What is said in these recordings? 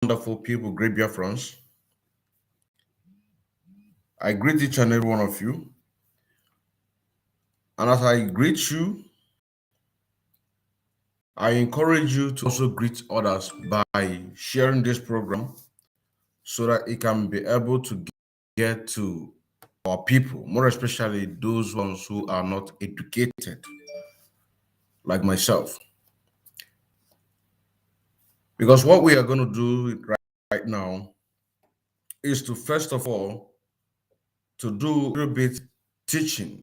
Wonderful people, great Biafrans. I greet each and every one of you. And as I greet you, I encourage you to also greet others by sharing this program so that it can be able to get to our people, more especially those ones who are not educated, like myself. Because what we are going to do right now is to, first of all, to do a little bit teaching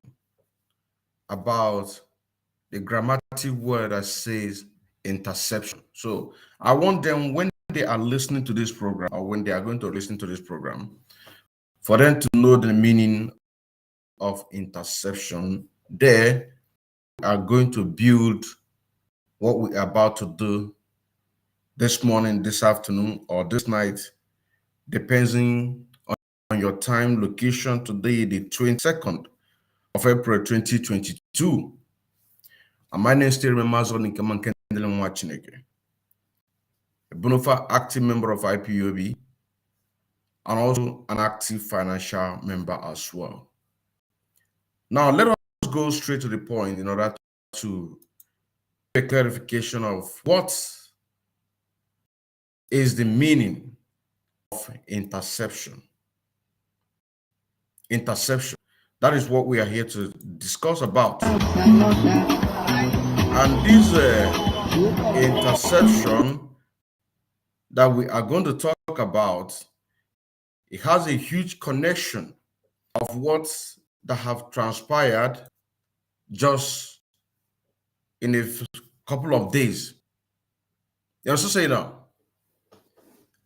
about the grammatic word that says interception. So I want them, when they are listening to this program or when they are going to listen to this program, for them to know the meaning of interception. There we are going to build what we are about to do this morning, this afternoon, or this night, depending on your time, location. Today, the 22nd of April 2022. And my name is Mazi, a bona fide active member of IPOB, and also an active financial member as well. Now, let us go straight to the point in order to a clarification of what is the meaning of interception. Interception. That is what we are here to discuss about. And this interception that we are going to talk about, it has a huge connection of what that have transpired just in a couple of days. You also say now,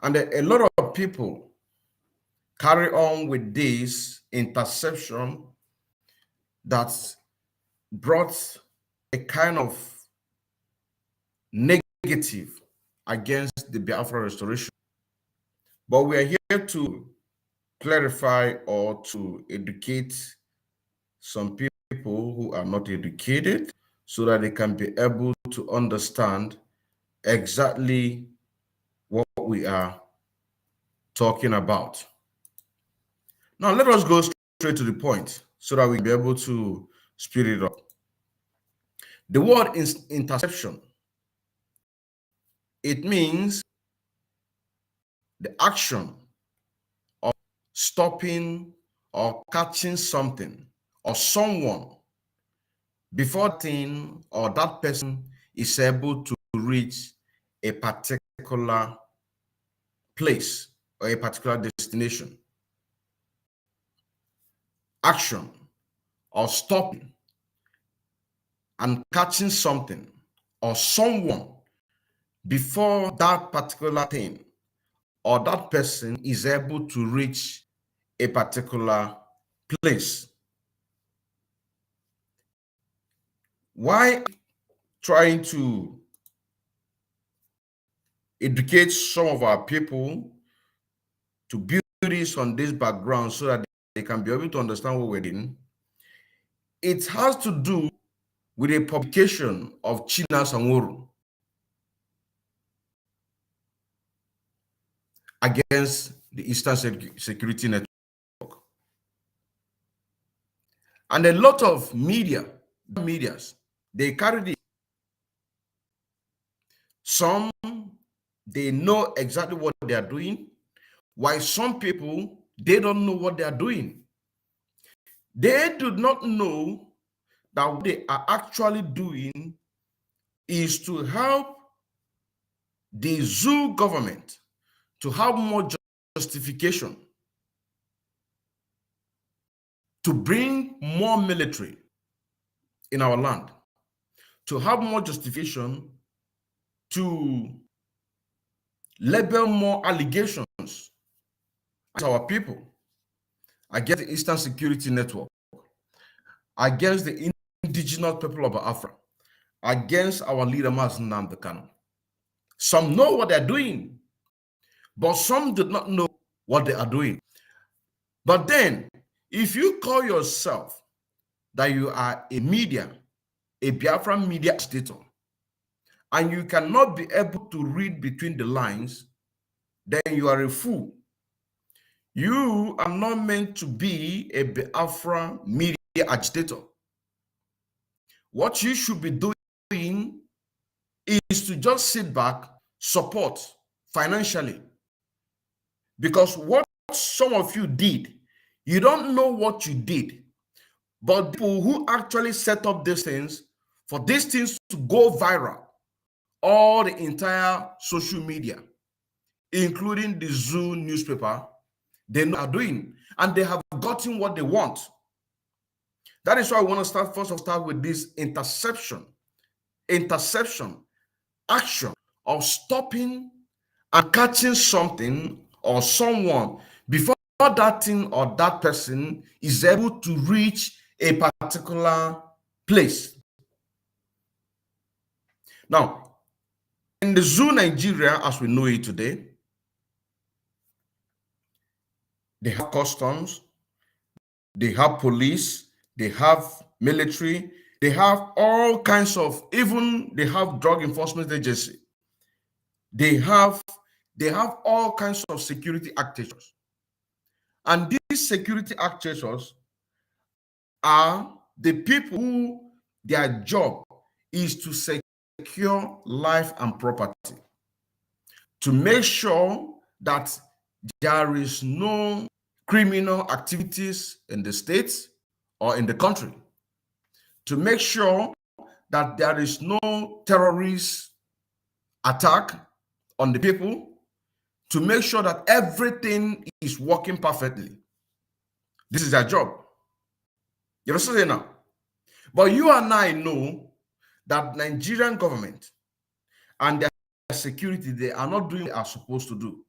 and a lot of people carry on with this interception that brought a kind of negative against the Biafra restoration. But we are here to clarify or to educate some people who are not educated so that they can be able to understand exactly what we are talking about. Now, let us go straight to the point so that we can be able to speed it up. The word is interception. It means the action of stopping or catching something or someone before that thing or that person is able to reach a particular place or a particular destination. Action or stopping and catching something or someone before that particular thing or that person is able to reach a particular place. Why trying to educate some of our people to build this on this background so that they can be able to understand what we're doing? It has to do with a publication of China Sanworu against the Eastern Security Network. And a lot of medias, they carry this. Some, they know exactly what they are doing, while some people, they don't know what they are doing. They do not know that what they are actually doing is to help the zoo government to have more justification to bring more military in our land, to have more justification to label more allegations against our people, against the Eastern Security Network, against the indigenous people of Africa, against our leader Mazi Nnamdi Kanu. Some know what they're doing, but some did not know what they are doing. But then, if you call yourself that you are a media, a Biafran media agitator, and you cannot be able to read between the lines, then you are a fool. You are not meant to be a Biafra media agitator. What you should be doing is to just sit back, support financially. Because what some of you did, you don't know what you did. But people who actually set up these things, for these things to go viral, all the entire social media, including the Zoo newspaper, they know what they're doing, and they have gotten what they want. That is why I want to start with this interception action of stopping and catching something or someone before that thing or that person is able to reach a particular place. Now, in the Zoo Nigeria, as we know it today, they have customs, they have police, they have military, they have all kinds of, even they have drug enforcement agency. They have all kinds of security actors. And these security actors are the people who their job is to secure life and property, to make sure that there is no criminal activities in the states or in the country, to make sure that there is no terrorist attack on the people, to make sure that everything is working perfectly. This is their job. You understand now? But you and I know that Nigerian government and their security, they are not doing what they are supposed to do.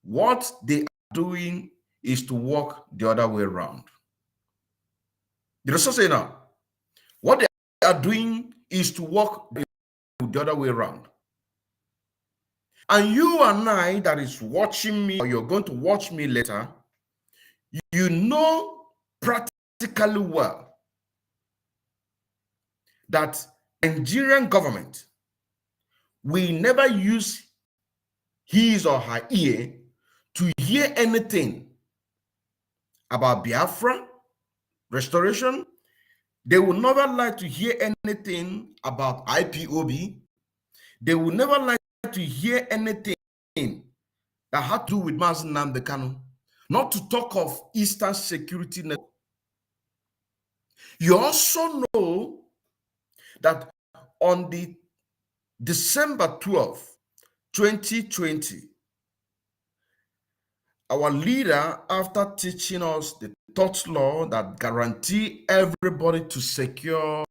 What they are doing is to work the other way around. You understand now? What they are doing is to work the other way around. And you and I that is watching me, or you're going to watch me later, you know practically well that Nigerian government will never use his or her ear to hear anything about Biafra restoration. They will never like to hear anything about IPOB. They will never like to hear anything that had to do with Mazi Kanu, not to talk of Eastern Security Network. You also know that on the December 12th, 2020, our leader, after teaching us the third law that guarantee everybody to secure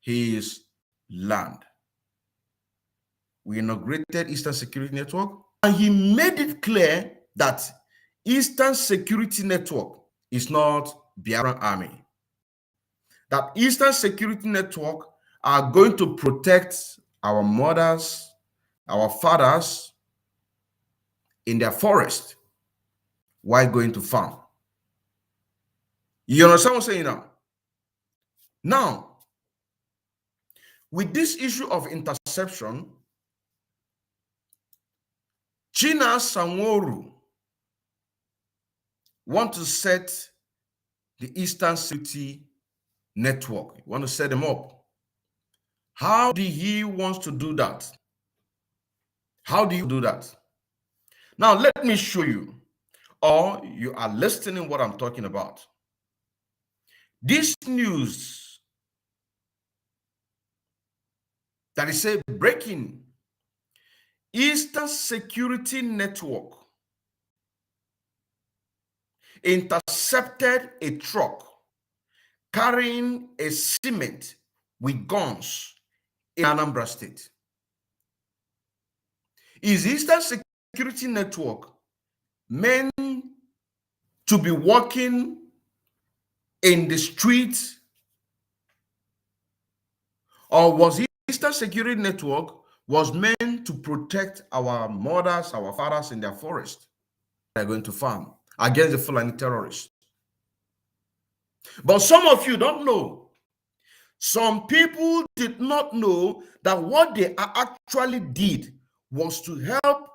his land, we inaugurated Eastern Security Network, and he made it clear that Eastern Security Network is not Biafran Army. That Eastern Security Network are going to protect our mothers, our fathers in their forest while going to farm. You understand what I'm saying now? Now, with this issue of interception, China Sanworu want to set the Eastern Security Network. Want to set them up. How do he wants to do that? How do you do that? Now, let me show you, or you are listening what I'm talking about. This news that is a breaking Eastern Security Network intercepted a truck carrying a cement with guns in Anambra State. Is Eastern Security Network meant to be working in the streets, or was Eastern Security Network was meant to protect our mothers, our fathers in their forest? They're going to farm against the Fulani terrorists. But some of you don't know. Some people did not know that what they actually did was to help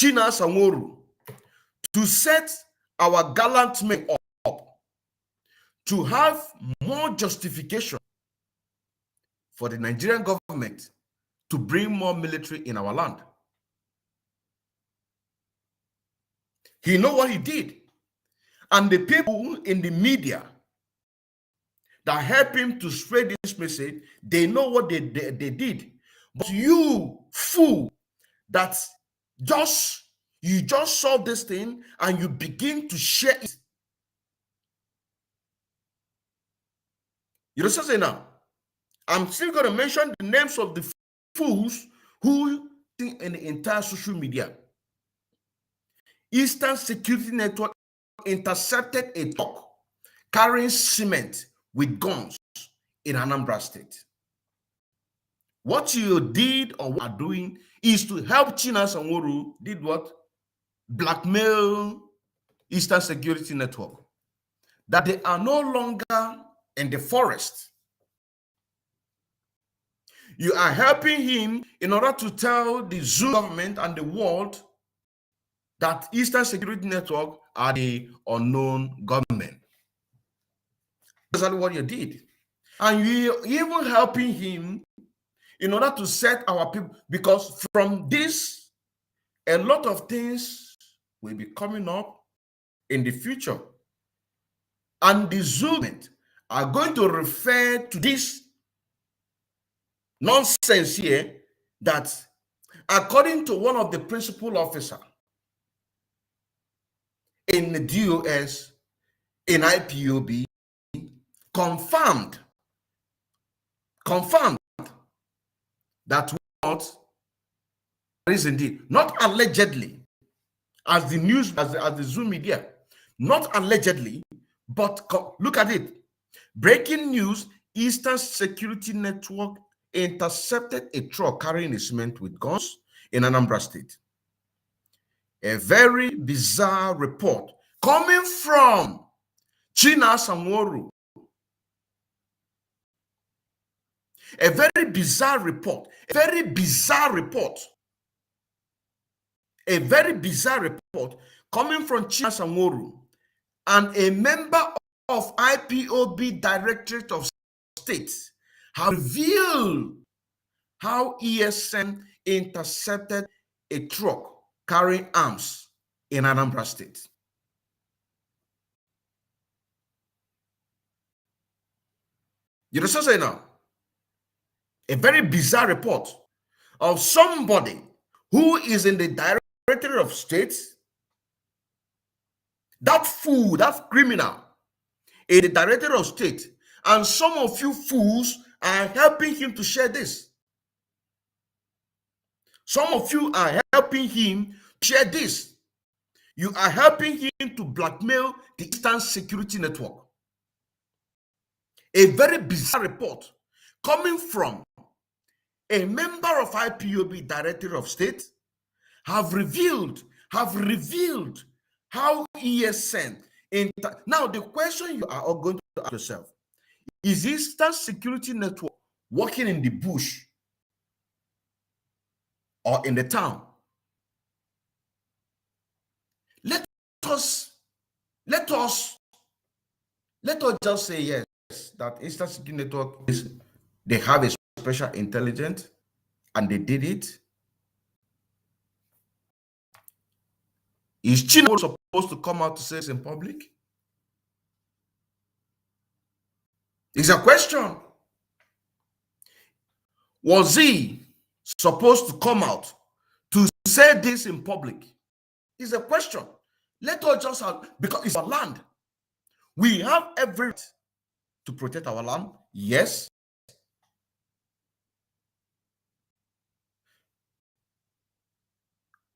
China Sanworu to set our gallant men up to have more justification for the Nigerian government to bring more military in our land. He know what he did. And the people in the media that help him to spread this message, they know what they did. But you fool, that you just saw this thing and you begin to share it. You know what I'm saying now? I'm still going to mention the names of the fools who in the entire social media. Eastern Security Network intercepted a truck carrying cement with guns in Anambra State. What you did or what are doing is to help China Sanworu did what? Blackmail Eastern Security Network. That they are no longer in the forest. You are helping him in order to tell the Zoo government and the world that Eastern Security Network are the unknown government. That's exactly what you did. And you're even helping him in order to set our people, because from this, a lot of things will be coming up in the future. And the Zoo government are going to refer to this nonsense here that, according to one of the principal officers in the DOS, in IPOB, confirmed that what is indeed, not allegedly, as the news, as the Zoom media, not allegedly, but look at it. Breaking news: Eastern Security Network intercepted a truck carrying cement with guns in Anambra State. A very bizarre report coming from China Sanworu. A very bizarre report. A very bizarre report coming from China Sanworu, and a member of IPOB Directorate of State have revealed how ESN intercepted a truck carrying arms in Anambra State. You know what I'm saying now? A very bizarre report of somebody who is in the Directorate of State, that fool, that criminal in the Directorate of State, and some of you fools are helping him to share this. Some of you are helping him share this. You are helping him to blackmail the Eastern Security Network. A very bizarre report coming from a member of IPOB Director of State have revealed how ESN. Now, the question you are all going to ask yourself, is Eastern Security Network working in the bush or in the town? Let us just say yes, that Eastern Security Network they have a special intelligence and they did it. Is China supposed to come out to say this in public? It's a question. Was he supposed to come out to say this in public? It's a question. Let us just have, because it's our land. We have every right to protect our land. Yes.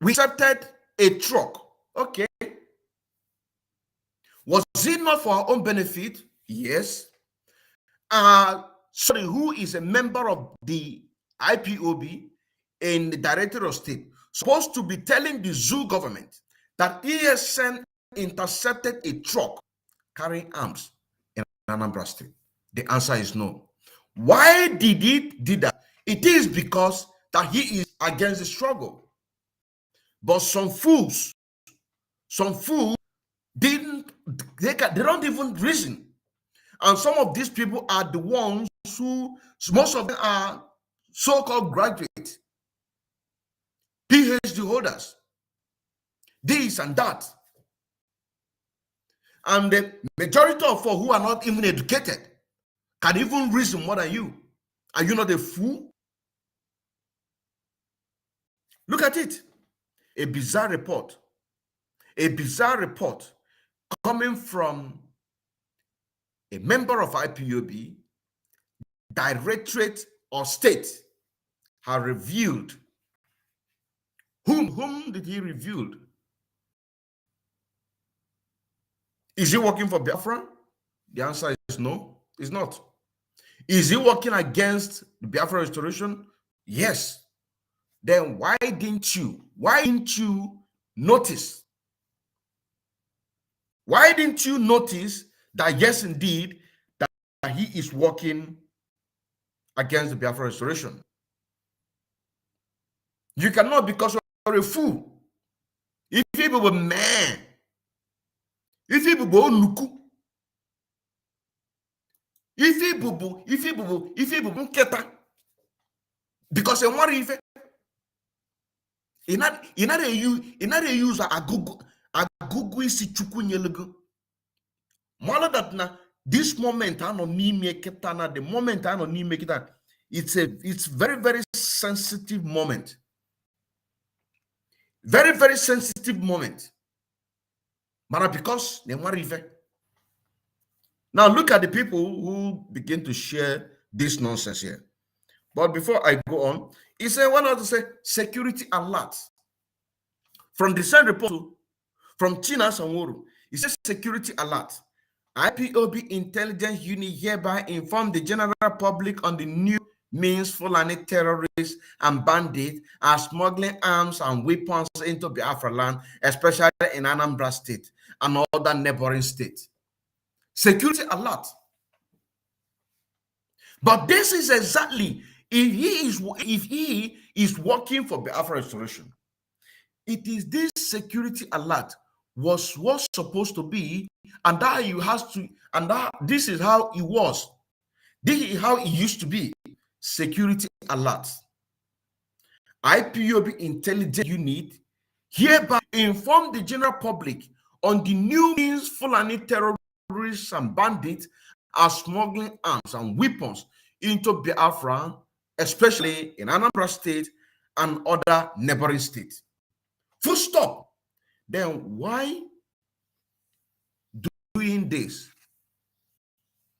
We accepted a truck. Okay. Was it not for our own benefit? Yes. Sorry, who is a member of the IPOB in the Director of State supposed to be telling the Zoo government that ESN intercepted a truck carrying arms in Anambra State? The answer is no. Why did he do that? It is because that he is against the struggle. But some fools didn't, they don't even reason. And some of these people are the ones who, most of them are so-called graduates, PhD holders, this and that. And the majority of who are not even educated can even reason more than you. Are you not a fool? Look at it. A bizarre report coming from a member of IPOB, directorate or state, have revealed. Whom did he reveal? Is he working for Biafra? The answer is no, it's not. Is he working against the Biafra restoration? Yes. Then why didn't you notice? Why didn't you notice that, yes, indeed, that he is working against the Biafra restoration? You cannot, because you're a fool. If people were man, if people were nuku, if people nketa, because they want if inare use agugu isi chukwu nyelego. More that na this moment I no ni make it na the moment I no ni make it, it's very, very sensitive moment. Very, very sensitive moment. But because they want if now look at the people who begin to share this nonsense here. But before I go on, he said, why not to say security alert from the same report from China Sanworu. He says security alert. IPOB intelligence unit hereby inform the general public on the new means Fulani terrorists and bandits are smuggling arms and weapons into Biafra land, especially in Anambra State and other neighboring states. Security alert. But this is exactly, if he is working for Biafra restoration, it is this security alert was supposed to be, and that you has to, and that this is how it was. This is how it used to be. Security alert. IPOB intelligence unit hereby inform the general public on the new means Fulani terrorists and bandits are smuggling arms and weapons into Biafra, especially in Anambra State and other neighboring states. Full stop. Then why doing this?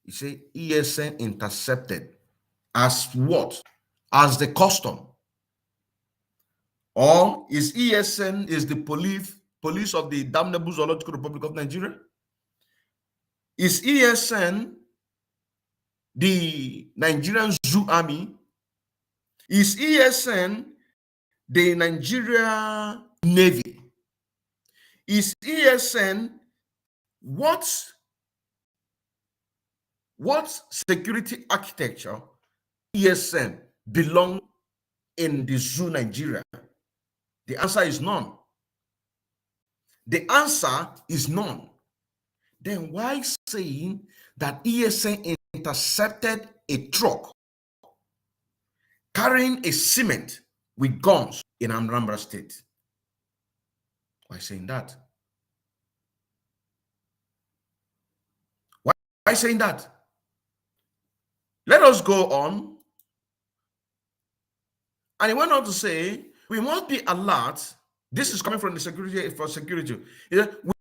You say ESN intercepted as what? As the custom. Or is ESN is the police of the damnable Zoological Republic of Nigeria? Is ESN the Nigerian Zoo Army? Is ESN the Nigeria Navy? Is ESN what security architecture ESN belong in the Zoo Nigeria? The answer is none. The answer is none. Then why saying that ESN intercepted a truck carrying a cement with guns in Anambra State? Why saying that? Why saying that? Let us go on. And he went on to say, we must be alert. This is coming from the security for security.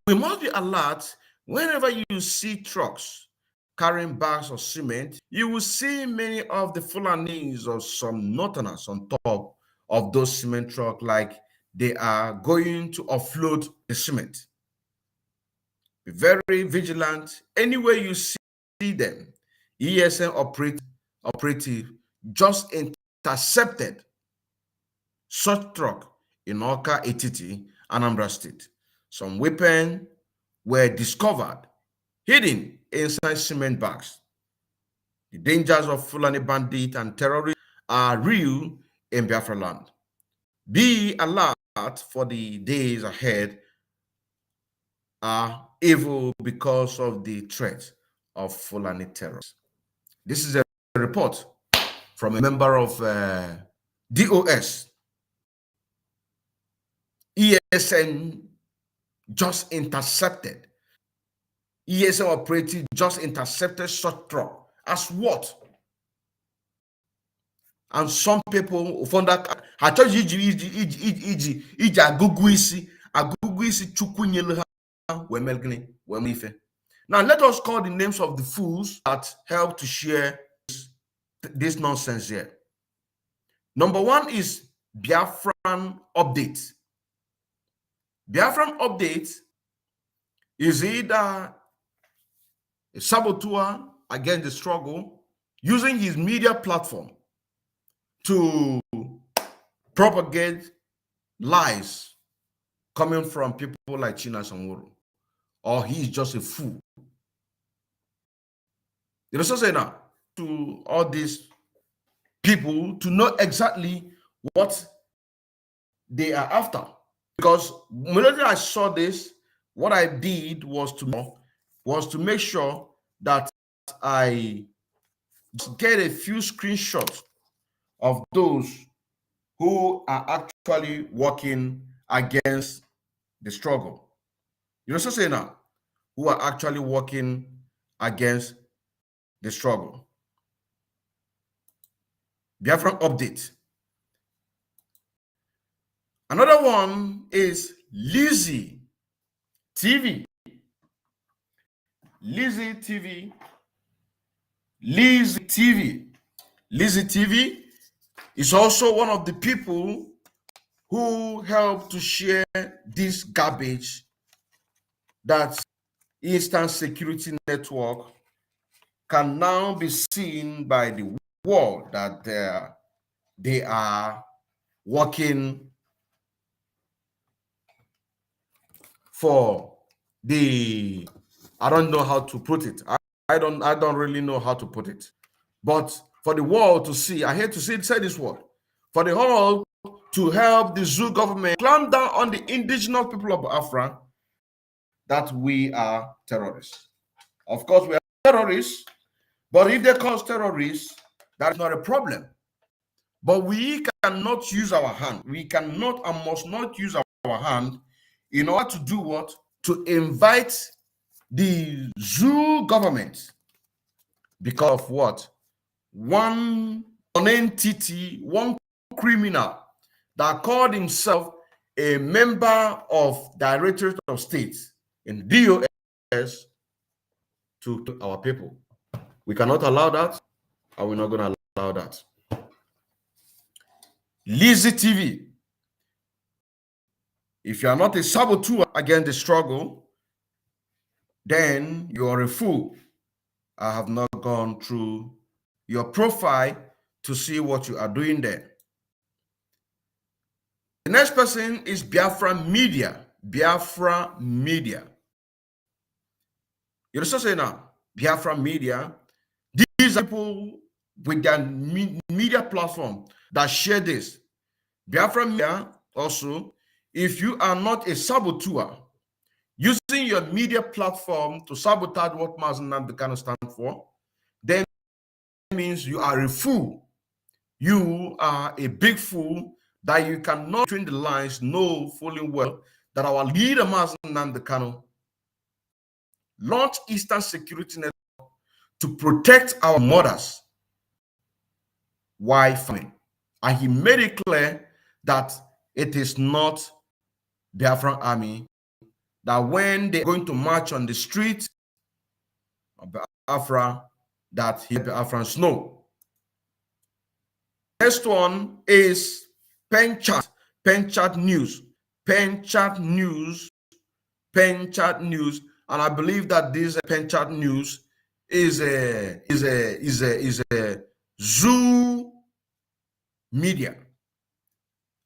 We must be alert whenever you see trucks carrying bags of cement. You will see many of the Fulanis or some Northerners on top of those cement trucks, like they are going to offload the cement. Be very vigilant. Anywhere you see them, ESN operative just intercepted such truck in Oka Etiti, Anambra State. Some weapons were discovered hidden inside cement bags. The dangers of Fulani bandit and terrorists are real in Biafra land. Be alert for the days ahead are evil because of the threat of Fulani terrorists. This is a report from a member of DOS. ESN just intercepted. ESN operating just intercepted such truck. As what? And some people found that achọghị iji agụgụ isi chukwu nyelu ha wee mee gịnị wee mee ife. Now let us call the names of the fools that help to share this nonsense here. Number one is Biafran Update. Biafran Update is either a saboteur against the struggle using his media platform to propagate lies coming from people like China Sanworo, or he's just a fool. You know, so say now to all these people to know exactly what they are after. Because when I saw this, what I did was to make sure that I get a few screenshots of those who are actually working against the struggle. You know, so say now, who are actually working against the struggle. Biafran Update. Another one is Lizzie TV. Lizzie TV. Lizzie TV. Lizzie TV is also one of the people who help to share this garbage that Eastern Security Network can now be seen by the world that they are working for the, I don't know how to put it. I don't really know how to put it. But for the world to see, I hate to say this word, for the whole to help the zoo government clamp down on the indigenous people of Biafra, that we are terrorists. Of course, we are terrorists, but if they cause terrorists, that's not a problem. But we cannot use our hand. We cannot and must not use our hand in order to do what? To invite the zoo government because of what? One entity, one criminal that called himself a member of Directorate of State in DOS to our people. We cannot allow that, and we're not going to allow that. Lizzie TV. If you are not a saboteur against the struggle, then you are a fool. I have not gone through your profile to see what you are doing there. The next person is Biafra Media. Biafra Media. You understand say now? Biafra Media. These are people with their media platform that share this. Biafra Media also, if you are not a saboteur, using your media platform to sabotage what Mazi Nnamdi Kanu stands for, then means you are a fool. You are a big fool that you cannot, between the lines, know fully well that our leader Mazi Nnamdi Kanu launched Eastern Security Network to protect our mothers while farming. And he made it clear that it is not Biafran Army, that when they're going to march on the street of Biafra, that he Biafrans know. Next one is Penchat News. Penchat News. Penchat News. And I believe that this Penchat News is a zoo media.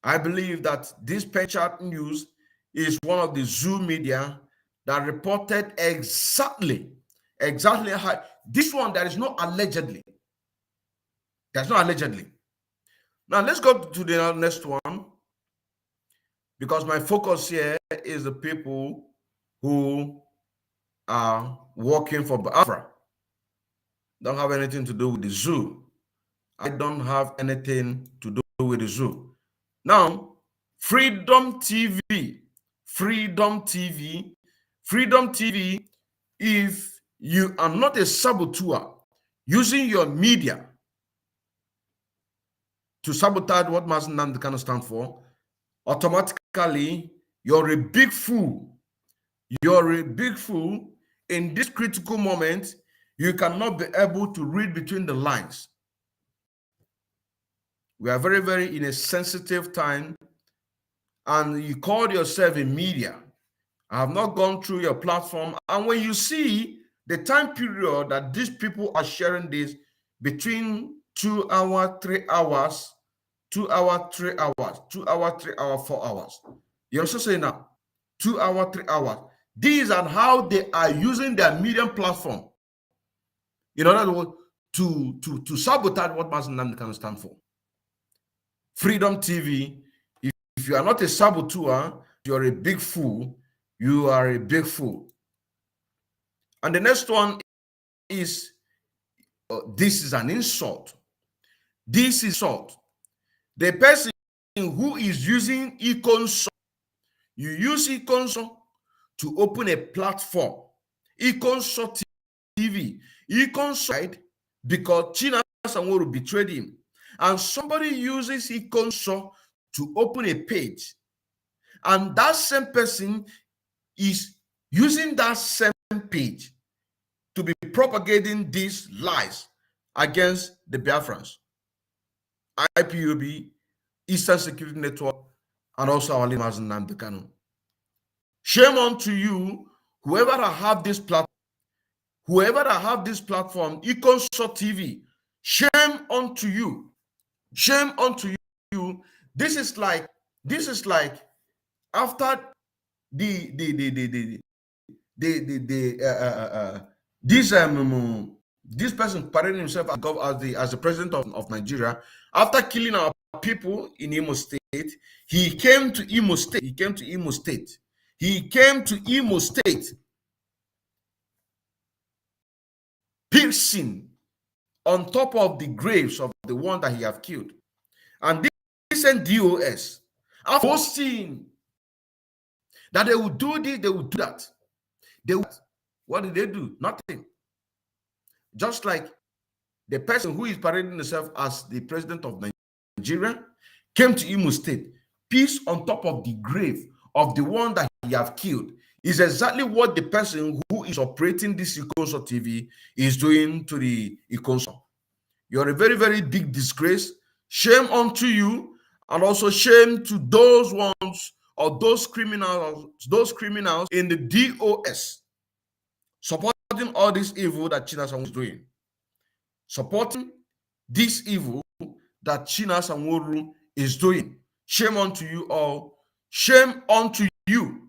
I believe that this Penchat News is one of the zoo media that reported exactly how this one. There is no allegedly. There's no allegedly. Now let's go to the next one. because my focus here is the people who are working for Biafra. Don't have anything to do with the zoo. I don't have anything to do with the zoo. Now, Freedom TV, Freedom TV, Freedom TV, if you are not a saboteur using your media to sabotage what Mazi Nnamdi Kanu stand for, automatically you're a big fool. You're a big fool. In this critical moment, you cannot be able to read between the lines. We are very, very in a sensitive time, and you call yourself a media. I have not gone through your platform. And when you see the time period that these people are sharing this between 2 hours, 3 hours, 2 hours, 3 hours, 2 hours, 3 hours, 4 hours. You also say now, 2 hours, 3 hours. These are how they are using their medium platform in order to sabotage what Mazi Nnamdi Kanu stand for. Freedom TV, if you are not a saboteur, you're a big fool. You are a big fool. And the next one is, this is an insult. This is insult. The person who is using e-consult, you use e-consult to open a platform. E-consult TV. E-consult because China Sanwo betrayed him. And somebody uses e-consult to open a page. And that same person is using that same page to be propagating these lies against the Biafrans, IPOB, Eastern Security Network, and also our leader Mazi Nnamdi Kanu. Shame on to you, whoever that have this platform, e-consult TV. Shame unto you. Shame unto you. This is like after this person parading himself as the president of Nigeria, after killing our people in Imo State, he came to Imo State. Piercing on top of the graves of the one that he have killed. And this sent DOS posting that they will do this, they will do that. What did they do? Nothing. Just like the person who is parading himself as the president of Nigeria came to Imo State, peace on top of the grave of the one that he have killed, is exactly what the person who is operating this e-consult TV is doing to the e-consult. You're a very, very big disgrace. Shame unto you, and also shame to those ones or those criminals in the DOS supporting all this evil that China Sanwo is doing. Supporting this evil that China Sanwo is doing. Shame unto you all. Shame unto you.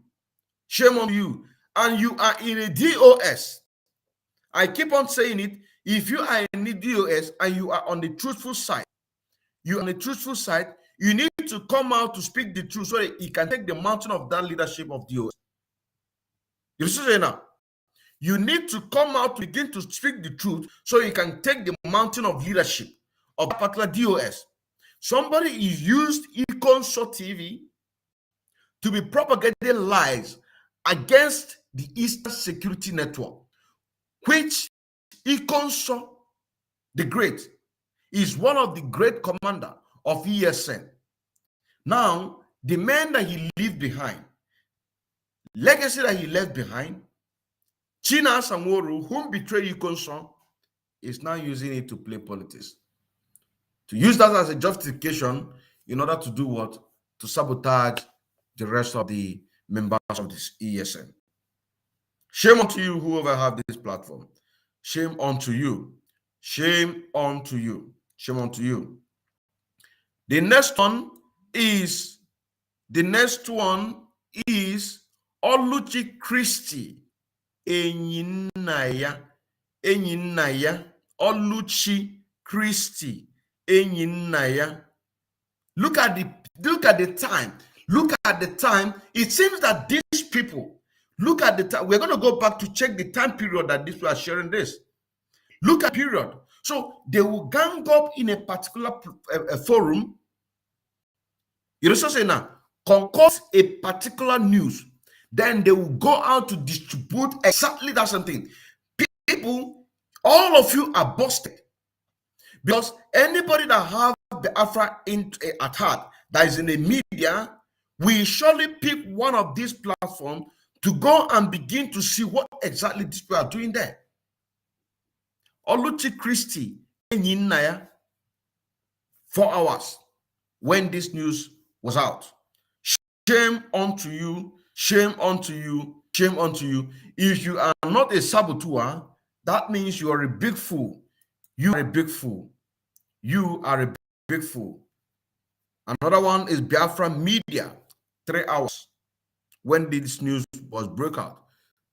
Shame on you. And you are in a DOS. I keep on saying it. If you are in the DOS and you are on the truthful side, you need to come out to speak the truth so that you can take the mountain of that leadership of DOS. You see now? You need to come out to begin to speak the truth so you can take the mountain of leadership of a particular DOS. Somebody is used e-consult TV to be propagating lies against the Eastern Security Network, which e-consult the Great is one of the great commander of ESN. Now, the man that he left behind, legacy that he left behind, China Sanwo, whom betrayed e-consult, is now using it to play politics. To use that as a justification in order to do what? To sabotage the rest of the members of this ESN. Shame unto you, whoever have this platform. Shame unto you. Shame unto you. Shame unto you. The next one is Oluchi Christie. Enyinaya. Oluchi Christie. Enyinaya. Look at the time. Look at the time. It seems that these people, look at the time. We're going to go back to check the time period that these people are sharing this. Look at period. So they will gang up in a particular forum. You know what I'm saying now? Concoct a particular news. Then they will go out to distribute exactly that same thing. People, all of you are busted. Because anybody that have the Afra at heart, that is in the media, we surely pick one of these platforms to go and begin to see what exactly these people are doing there. Oluchi Christie, 4 hours when this news was out. Shame unto you, shame unto you, shame unto you. If you are not a saboteur, that means you are a big fool. You are a big fool. You are a big fool. Another one is Biafra Media, 3 hours when this news was broke out.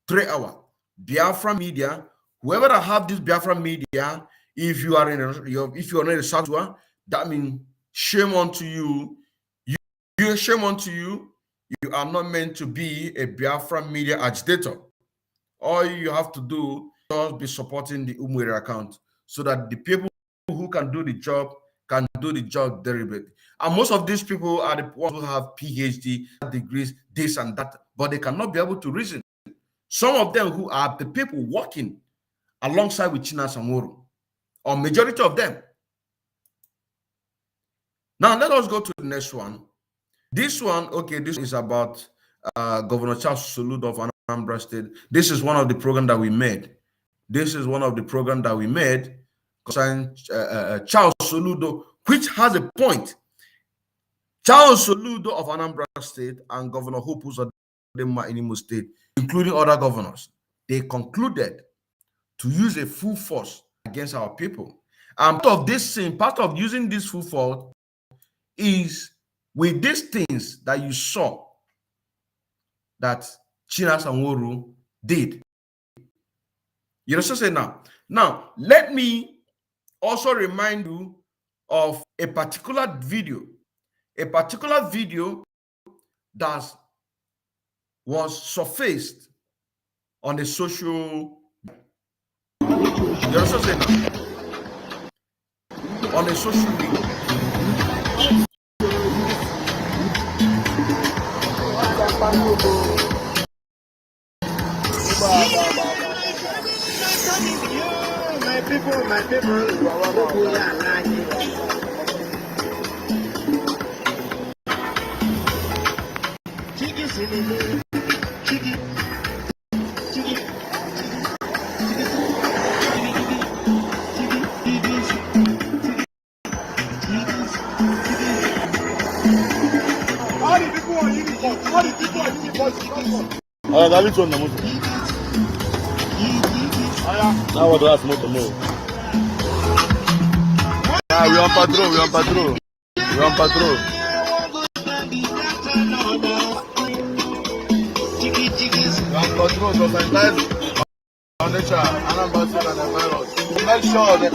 3 hours. Biafra Media, whoever that have this Biafra Media, if you are if you are not a saboteur, that means shame unto you. You shame unto you. You are not meant to be a Biafra Media agitator. All you have to do is just be supporting the Umwere account so that the people who can do the job can do the job deliberately. And most of these people are the ones who have PhD degrees, this and that, but they cannot be able to reason. Some of them who are the people working alongside with China Samoro, or majority of them. Now let us go to the next one. This one, okay, this is about Governor Charles Soludo of Anambra State. This is one of the programs that we made. This is one of the programs that we made concerning Charles Soludo, which has a point. Charles Soludo of Anambra State and Governor Hope Uzodimma in Imo State, including other governors, they concluded to use a full force against our people. And part of this thing, part of using this full force is with these things that you saw that China Sanwo-Olu did. You know what I'm saying now? Now, let me also remind you of a particular video that was surfaced on the social, you know what I'm saying now? On a social media. My people. Olha, dá lição na moto. Now what do I smoke the most? Ah, we on patrol. We on patrol, so sometimes on nature, Anambra State and the virus. Make sure that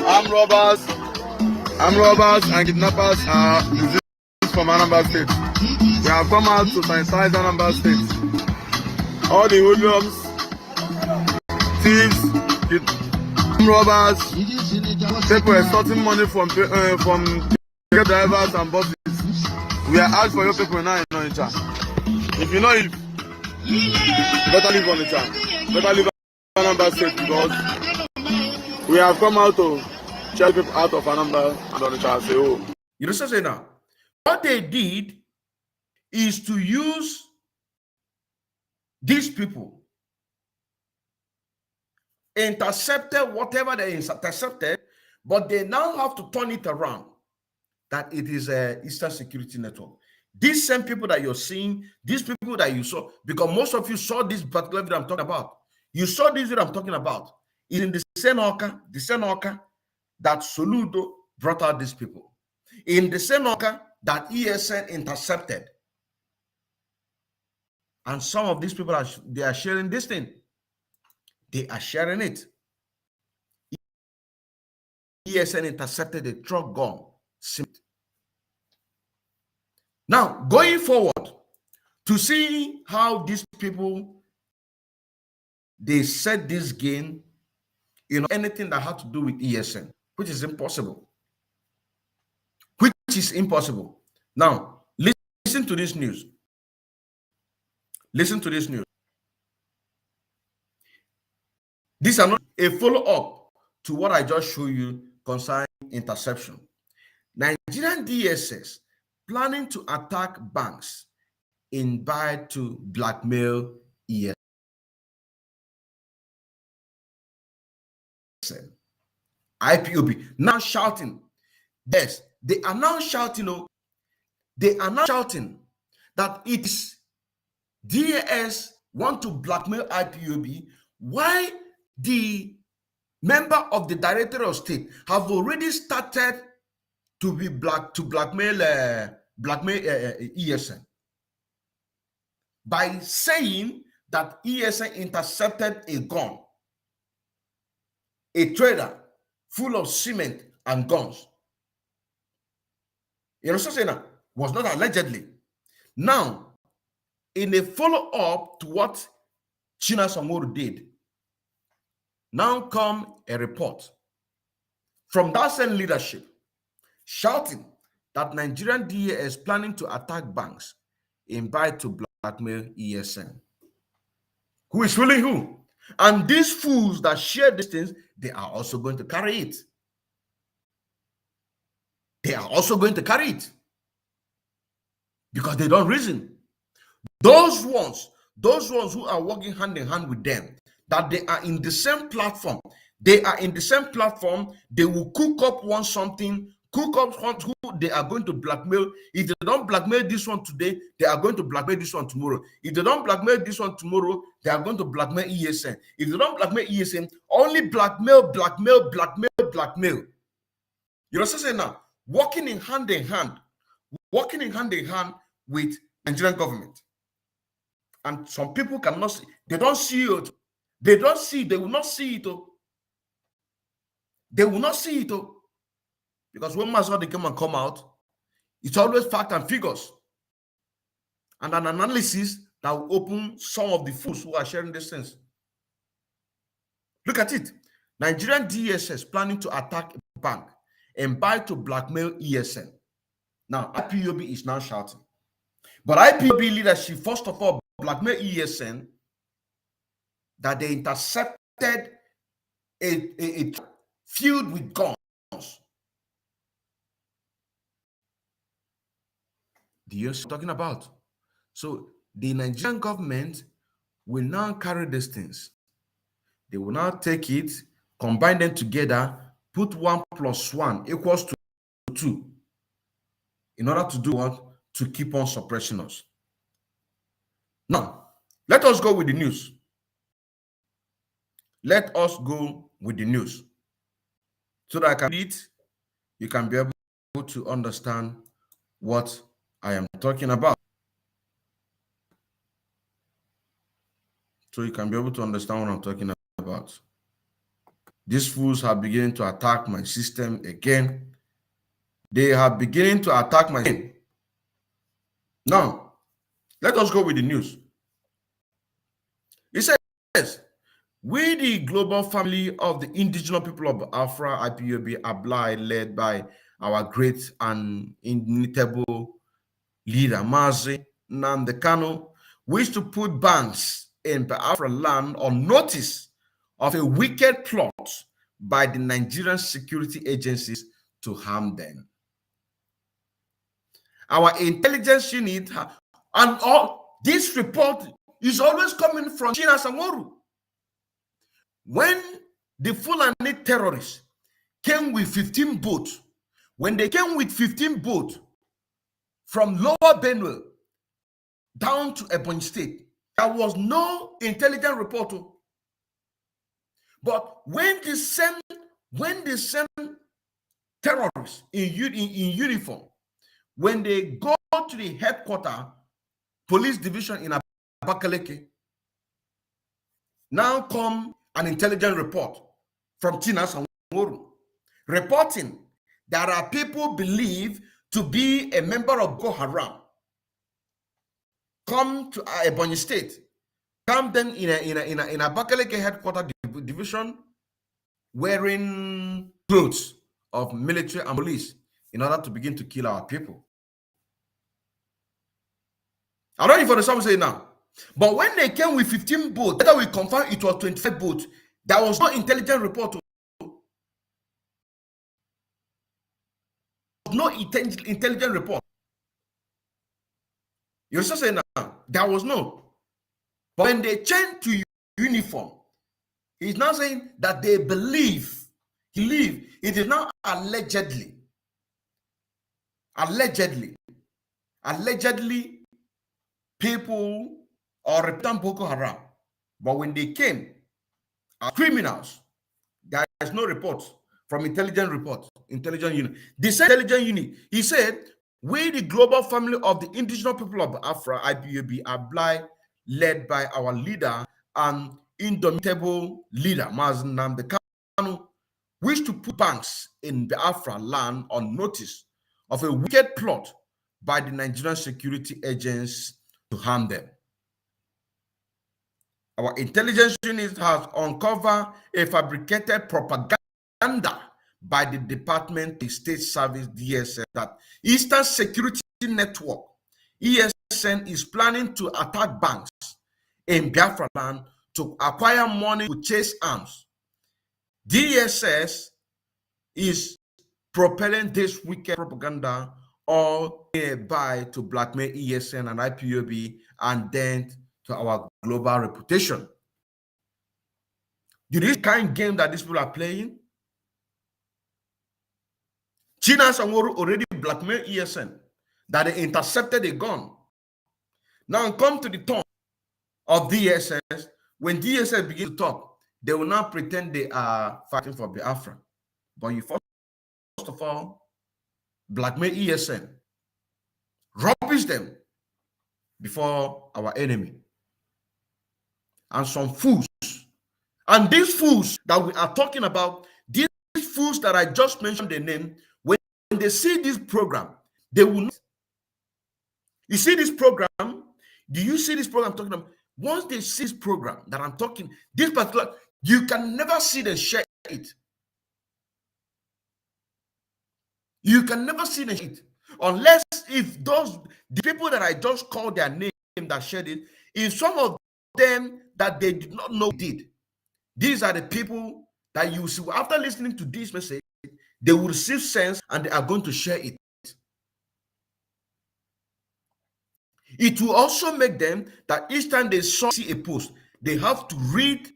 armed robbers and kidnappers are diseased from Anambra State. We have come out to sanitize Anambra State. All the hoodlums, thieves, robbers, people extorting money from drivers and buses. We are out for your people now in Onitsha. If you know it, better leave Onitsha. Better leave Anambra State because we have come out to check people out of Anambra and Onitsha and say, oh. You know what I'm saying now? What they did is to use these people, intercepted whatever they intercepted, but they now have to turn it around that it is a Eastern Security Network. These same people that you're seeing, these people that you saw, because most of you saw this particular video I'm talking about. You saw this video I'm talking about. Is in the same orca that Soludo brought out these people. In the same orca that ESN intercepted. And some of these people they are sharing this thing. They are sharing it. ESN intercepted a truck gun. Now, going forward, to see how these people, they set this game, anything that had to do with ESN, which is impossible. Which is impossible. Now, listen to this news. Listen to this news. This is a follow-up to what I just showed you concerning interception. Nigerian DSS planning to attack banks in bid to blackmail ESN. IPOB now shouting. Yes, they are now shouting. They are now shouting that it is DAS want to blackmail IPOB. Why the member of the Director of State have already started to blackmail ESN by saying that ESN intercepted a gun, a trailer full of cement and guns. You know what I'm saying? Was not allegedly. Now, in a follow-up to what China Samoro did, now come a report from that same leadership shouting that Nigerian DA is planning to attack banks in bid to blackmail ESN. Who is fooling who? And these fools that share these things, they are also going to carry it. They are also going to carry it because they don't reason. Those ones who are working hand in hand with them, that they are in the same platform. They are in the same platform. They will cook up something, cook up who they are going to blackmail. If they don't blackmail this one today, they are going to blackmail this one tomorrow. If they don't blackmail this one tomorrow, they are going to blackmail ESN. If they don't blackmail ESN, only blackmail. You know what I'm saying now? Working in hand with Nigerian government. And some people cannot see, they don't see it. They will not see it. They will not see it. Because when Mazi come out, it's always fact and figures. And an analysis that will open some of the fools who are sharing these things. Look at it. Nigerian DSS planning to attack a bank and bid to blackmail ESN. Now, IPOB is now shouting. But IPOB leadership, first of all, blackmail ESN that they intercepted a filled with guns. The US talking about. So the Nigerian government will now carry these things. They will now take it, combine them together, put 1 + 1 = 2 in order to do what? To keep on suppressing us. Now, let us go with the news. Let us go with the news. So that I can read it, you can be able to understand what I am talking about. So you can be able to understand what I'm talking about. These fools are beginning to attack my system again. They are beginning to attack my system. Now, let us go with the news. It says, we, the global family of the indigenous people of Afra IPOB, Abla, led by our great and inimitable leader, Mazi Kanu, wish to put banks in Biafra land on notice of a wicked plot by the Nigerian security agencies to harm them. Our intelligence unit, and all this report is always coming from China Samoro. When the Fulani terrorists came with 15 boats, when they came with 15 boats from Lower Benue down to Ebonyi State, there was no intelligent report. But when the same terrorists in uniform, when they go to the headquarters police division in Abakaleke, now come an intelligent report from Tina Samoro reporting there are people believed to be a member of Boko Haram come to Ebonyi State, come then in a Abakaliki headquarter division, wearing clothes of military and police in order to begin to kill our people. I don't know if you understand what I'm saying now. But when they came with 15 boats, later we confirmed it was 25 boats. There was no intelligent report. No intelligent report. You're still saying now, there was no. But when they changed to uniform, he's now saying that they believe. It is now allegedly. Allegedly, people or represent Boko Haram. But when they came as criminals, there is no report from intelligence unit. The same intelligence unit, he said, we, the global family of the indigenous people of Afra, IPOB, are led by our leader and indomitable leader, Mazi, wish to put banks in Biafra land on notice of a wicked plot by the Nigerian security agents to harm them. Our intelligence unit has uncovered a fabricated propaganda by the Department of State Service, DSS, that Eastern Security Network, ESN, is planning to attack banks in Biafra land to acquire money to chase arms. DSS is propelling this wicked propaganda all nearby to blackmail ESN and IPOB and dent to our global reputation. Do you kind of game that these people are playing? China Sanworu already blackmailed ESN that they intercepted a gun. Now come to the turn of DSS. When DSS begins to talk, they will now pretend they are fighting for Biafra. But you first of all blackmail ESN, rubbish them before our enemy. And some fools. And these fools that we are talking about, these fools that I just mentioned the name, when they see this program, they will not. You see this program? Do you see this program I'm talking about? Once they see this program that I'm talking, this particular, you can never see them share it. You can never see them share it. Unless if the people that I just called their name that shared it, if some of them that they did not know did. These are the people that you see after listening to this message, they will receive sense and they are going to share it. It will also make them that each time they see a post, they have to read,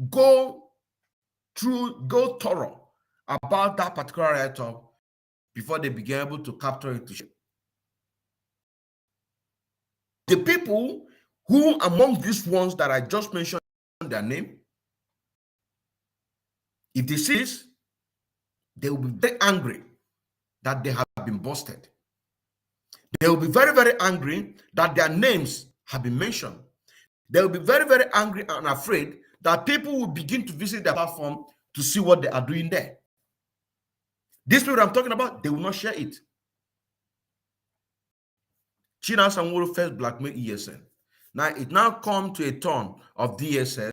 go thorough about that particular write-up before they begin able to capture it to share. The people who among these ones that I just mentioned their name, if they see this, they will be very angry that they have been busted. They will be very, very angry that their names have been mentioned. They will be very, very angry and afraid that people will begin to visit their platform to see what they are doing there. These people I'm talking about, they will not share it. China Sanworu first blackmail ESN. Now it now come to a turn of DSS.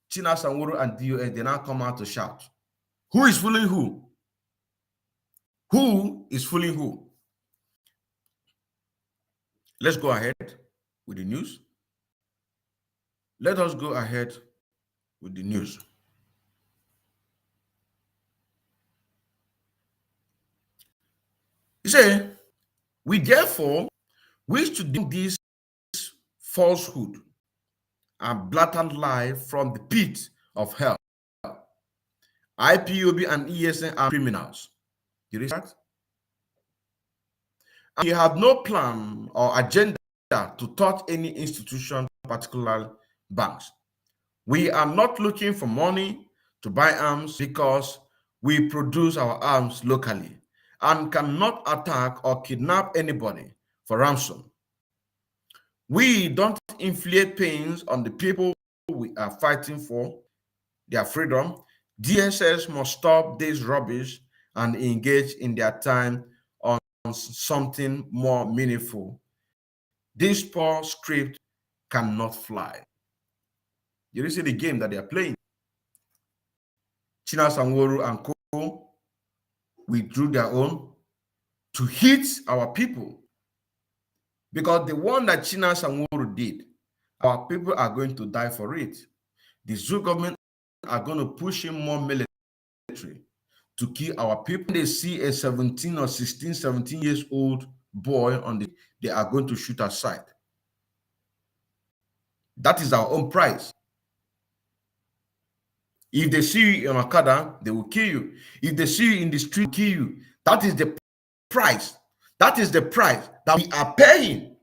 China Sanworu and DOS, they now come out to shout. Who is fooling who? Who is fooling who? Let's go ahead with the news. Let us go ahead with the news. He said, we therefore wish to do this falsehood and blatant lie from the pit of hell. IPOB and ESN are criminals. You read that? And we have no plan or agenda to touch any institution, particularly banks. We are not looking for money to buy arms because we produce our arms locally and cannot attack or kidnap anybody for ransom. We don't inflict pains on the people we are fighting for their freedom. DSS must stop this rubbish and engage in their time on something more meaningful. this poor script cannot fly. You see the game that they are playing. China Sanworu and Co. withdrew their own to hit our people. Because the one that China Sanworu did, our people are going to die for it. The Zoo government are going to push in more military to kill our people. They see a 17 or 16, 17 years old boy on the, they are going to shoot aside. That is our own price. If they see you on Okada, they will kill you. If they see you in the street, they will kill you. That is the price. That is the price that we are paying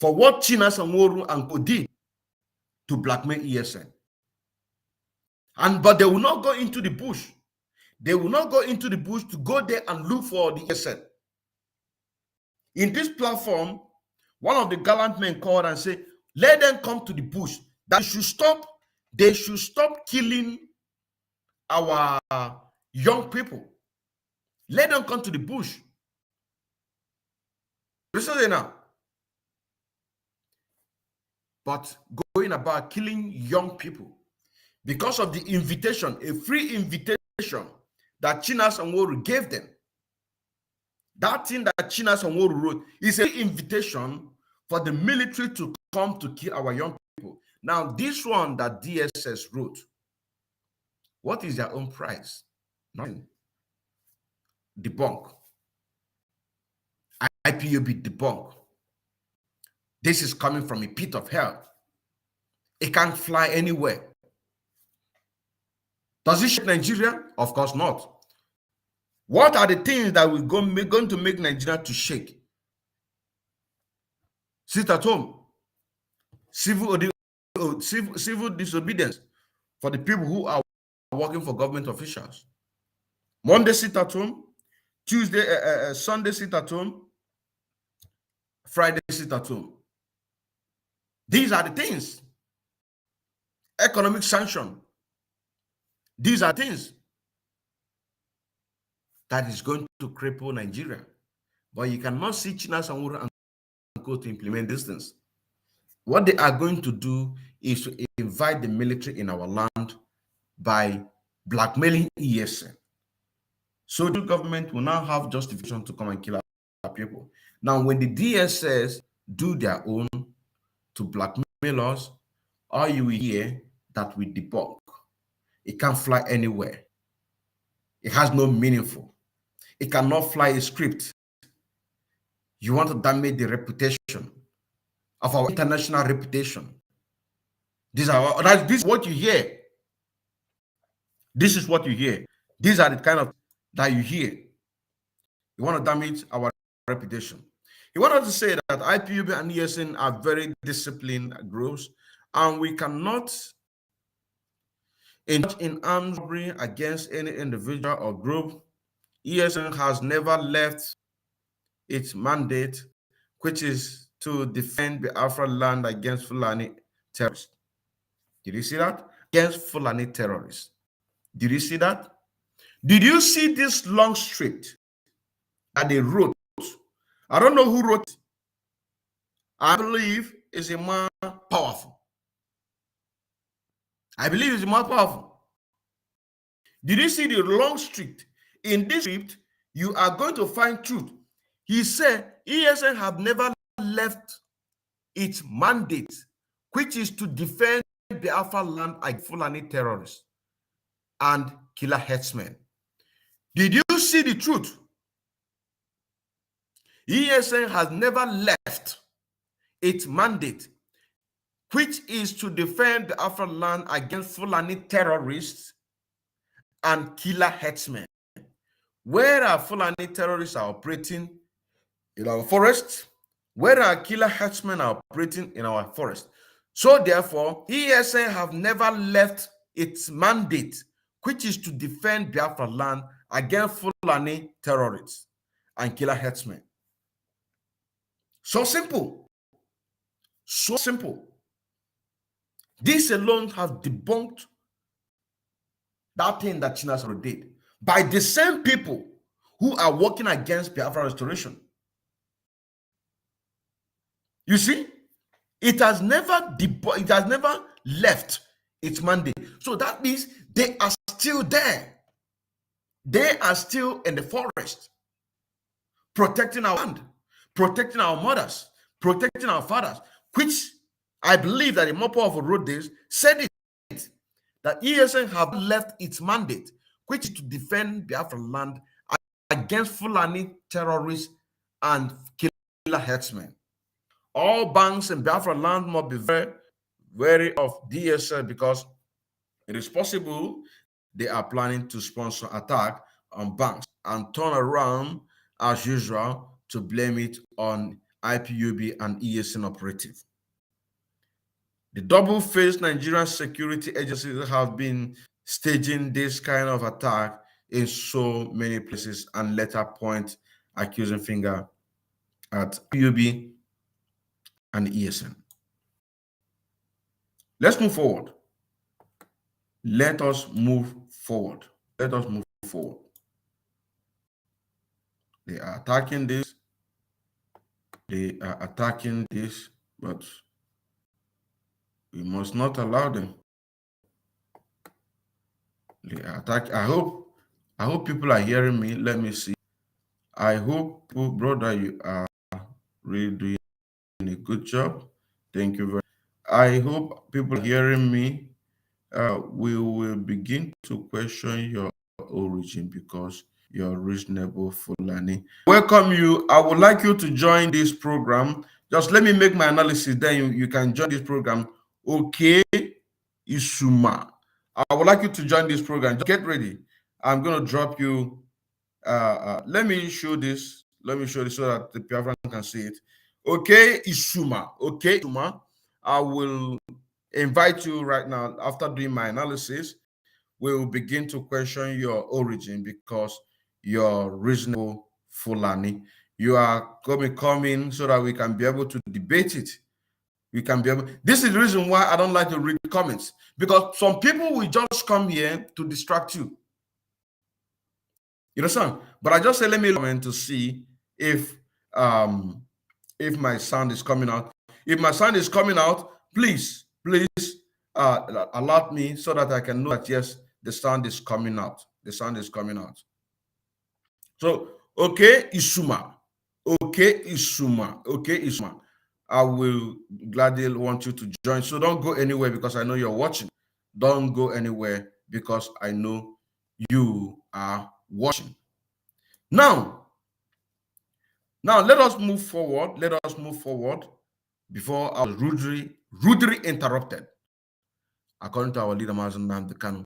for what China Sanworu and Co did to blackmail ESN. But they will not go into the bush. They will not go into the bush to go there and look for the ESN. In this platform, one of the gallant men called and said, let them come to the bush. That they should stop killing our young people. Let them come to the bush. Listen to now. But going about killing young people because of the invitation, a free invitation that China Sanworu gave them. That thing that China Sanworu wrote is an invitation for the military to come to kill our young people. Now, this one that DSS wrote, what is their own price? Nothing. Debunk. IPOB debunk. This is coming from a pit of hell. It can't fly anywhere. Does it shake Nigeria? Of course not. What are the things that we're going to make Nigeria to shake? Sit at home. Civil disobedience for the people who are working for government officials. Monday, sit at home. Tuesday, Sunday, sit at home. Friday, sit at home. These are the things. Economic sanction. These are things that is going to cripple Nigeria. But you cannot see China Sanworu and Co to implement these things. What they are going to do is to invite the military in our land by blackmailing ESN. So the government will now have justification to come and kill our people. Now, when the DSS do their own to blackmail us, all you will hear that we debunk. It can't fly anywhere. It has no meaningful. It cannot fly a script. You want to damage the reputation of our international reputation. This is what you hear. This is what you hear. These are the kind of that you hear. You want to damage our reputation. You want us to say that IPUB and ESN are very disciplined groups, and we cannot engage in armed robbery against any individual or group. ESN has never left its mandate, which is to defend the Biafra land against Fulani terrorists. Did you see that? Against Fulani terrorists. Did you see that? Did you see this long script that they wrote? I don't know who wrote it. I believe it's a man powerful. I believe it's more powerful. Did you see the long script? In this script, you are going to find truth. He said ESN have never left its mandate, which is to defend the Biafra land against Fulani terrorists and killer headsmen. Did you see the truth? ESN has never left its mandate, which is to defend the Biafra land against Fulani terrorists and killer headsmen. Where are Fulani terrorists are operating in our forest? Where are killer headsmen are operating in our forest? So therefore, ESN have never left its mandate, which is to defend Biafra land against Fulani terrorists and killer headsmen. So simple. So simple. This alone has debunked that thing that China did by the same people who are working against Biafra restoration. You see, it has never left its mandate. So that means they are still there. They are still in the forest, protecting our land, protecting our mothers, protecting our fathers, which I believe that Imopo of wrote this, said it, that ESN have left its mandate, which is to defend Biafra land against Fulani terrorists and killer herdsmen. All banks in Biafra land must be very wary of DSL because it is possible they are planning to sponsor attack on banks and turn around as usual to blame it on IPUB and ESN operative. The double-faced Nigerian security agencies have been staging this kind of attack in so many places and later point accusing finger at IPUB and ESN. Let's move forward. Let us move forward. Let us move forward. They are attacking this. They are attacking this, but we must not allow them. They are attacking. I hope people are hearing me. Let me see. I hope, brother, you are really doing a good job. Thank you very much. I hope people are hearing me. We will begin to question your origin because you're reasonable Fulani. Welcome you. I would like you to join this program. Just let me make my analysis, then you can join this program. Okay, Isuma. I would like you to join this program. Just get ready. I'm going to drop you. Let me show this. Let me show this so that the Biafran can see it. Okay, Isuma. Okay, Isuma. I will invite you right now. After doing my analysis, we will begin to question your origin because you're reasonable Fulani. You are coming so that we can be able to debate it. We can be able. This is the reason why I don't like to read comments, because some people will just come here to distract you. You understand? But I just say let me comment to see if my sound is coming out. If my sound is coming out, please alert me so that I can know that yes, the sound is coming out. The sound is coming out. So okay, Isuma. Okay, Isuma. Okay, Isuma. I will gladly want you to join. So don't go anywhere because I know you're watching. Don't go anywhere because I know you are watching. Now let us move forward. Let us move forward before I was rudely interrupted, according to our leader Mazi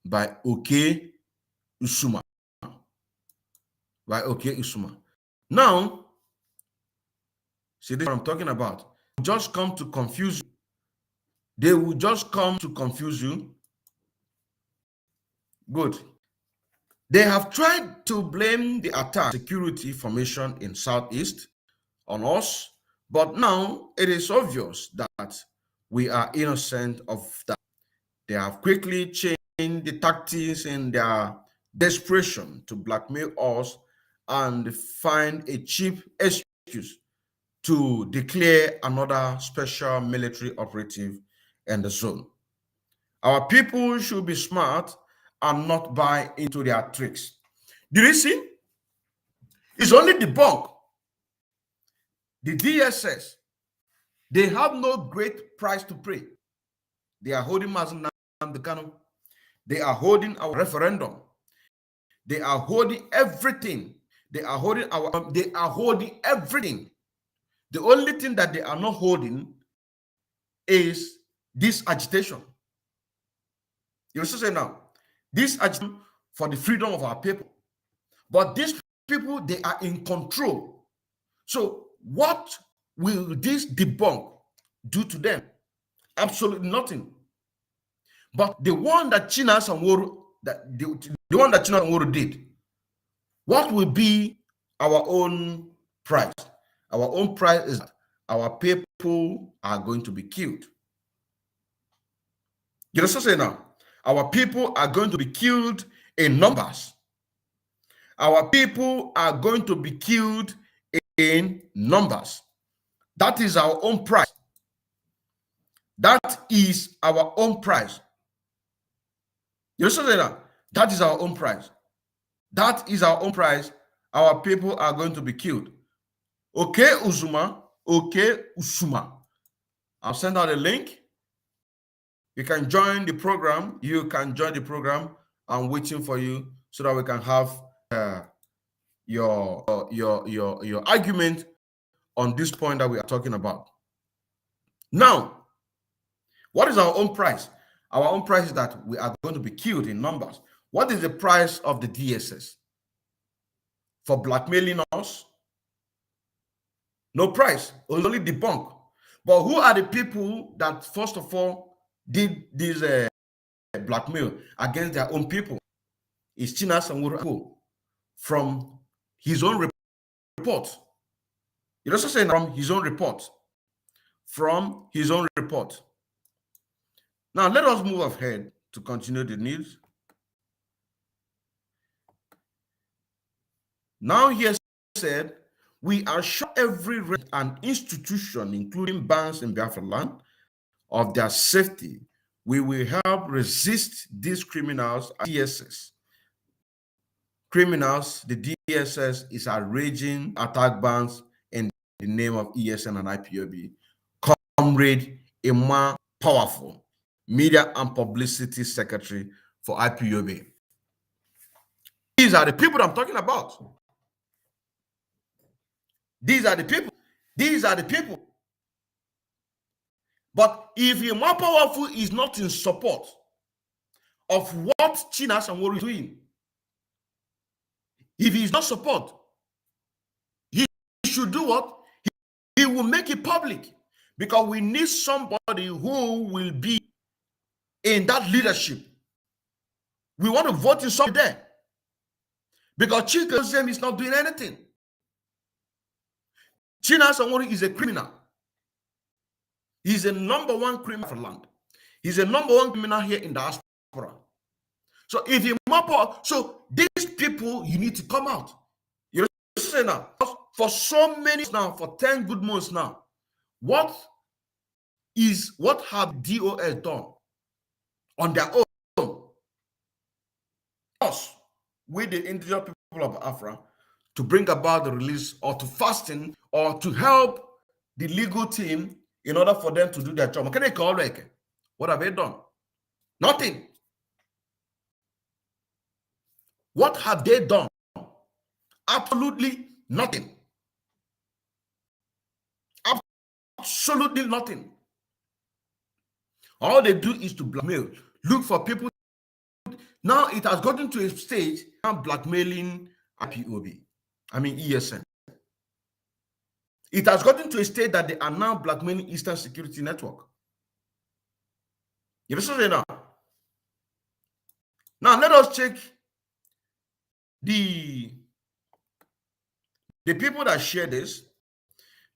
by Okay Isuma. By Okay Isuma. Now, see, this is what I'm talking about. Just come to confuse you. They will just come to confuse you. Good. They have tried to blame the attack security formation in Southeast on us, but now it is obvious that we are innocent of that. They have quickly changed the tactics in their desperation to blackmail us and find a cheap excuse to declare another special military operative in the zone. Our people should be smart and not buy into their tricks. Do you see? It's only the bunk. The DSS, they have no great price to pay. They are holding Mazi Kanu. They are holding our referendum. They are holding everything. They are holding everything. The only thing that they are not holding is this agitation. You see now, this agitation for the freedom of our people. But these people, they are in control. So what will this debunk do to them? Absolutely nothing. But the one that China Sanworu, the one that China Sanworu did, what will be our own price? Our own price is that our people are going to be killed. You know what I'm saying now? Our people are going to be killed in numbers. Our people are going to be killed in numbers. That is our own price. That is our own price. You understand that? That is our own price. That is our own price. Our people are going to be killed. Okay, Uzuma. Okay, Usuma. I'll send out a link. You can join the program. You can join the program. I'm waiting for you so that we can have your argument on this point that we are talking about. Now, what is our own price? Our own price is that we are going to be killed in numbers. What is the price of the DSS? For blackmailing us? No price, only debunk. But who are the people that, first of all, did this blackmail against their own people? It's Chinas and from his own report. You also say from his own report. From his own report. Now, let us move ahead to continue the news. Now, he has said, we assure every and institution, including banks in Biafra land, of their safety. We will help resist these criminals, DSS. Criminals, the DSS is arranging attack banks in the name of ESN and IPOB. Comrade Emma Powerful, Media and Publicity Secretary for IPOB. These are the people I'm talking about. These are the people. These are the people. But if Emma Powerful is not in support of what Chinas and Wori is doing, if he is not support, he should do what? He will make it public, because we need somebody who will be in that leadership. We want to vote in somebody there, because Chikazem is not doing anything. Chinas Anwori is a criminal. He's a number one criminal for land. He's a number one criminal here in the diaspora. So if you map out, so these people, you need to come out. You say now, for so many now, for 10 good months now, what have DOS done on their own? Us, with the indigenous people of Africa, to bring about the release or to fasten or to help the legal team in order for them to do their job. Can they call it? What have they done? Nothing. What have they done? Absolutely nothing. Absolutely nothing. All they do is to blackmail. Look for people. Now it has gotten to a stage of blackmailing IPOB. I mean ESN. It has gotten to a state that they are now blackmailing Eastern Security Network. You understand now? Now let us check the people that share this.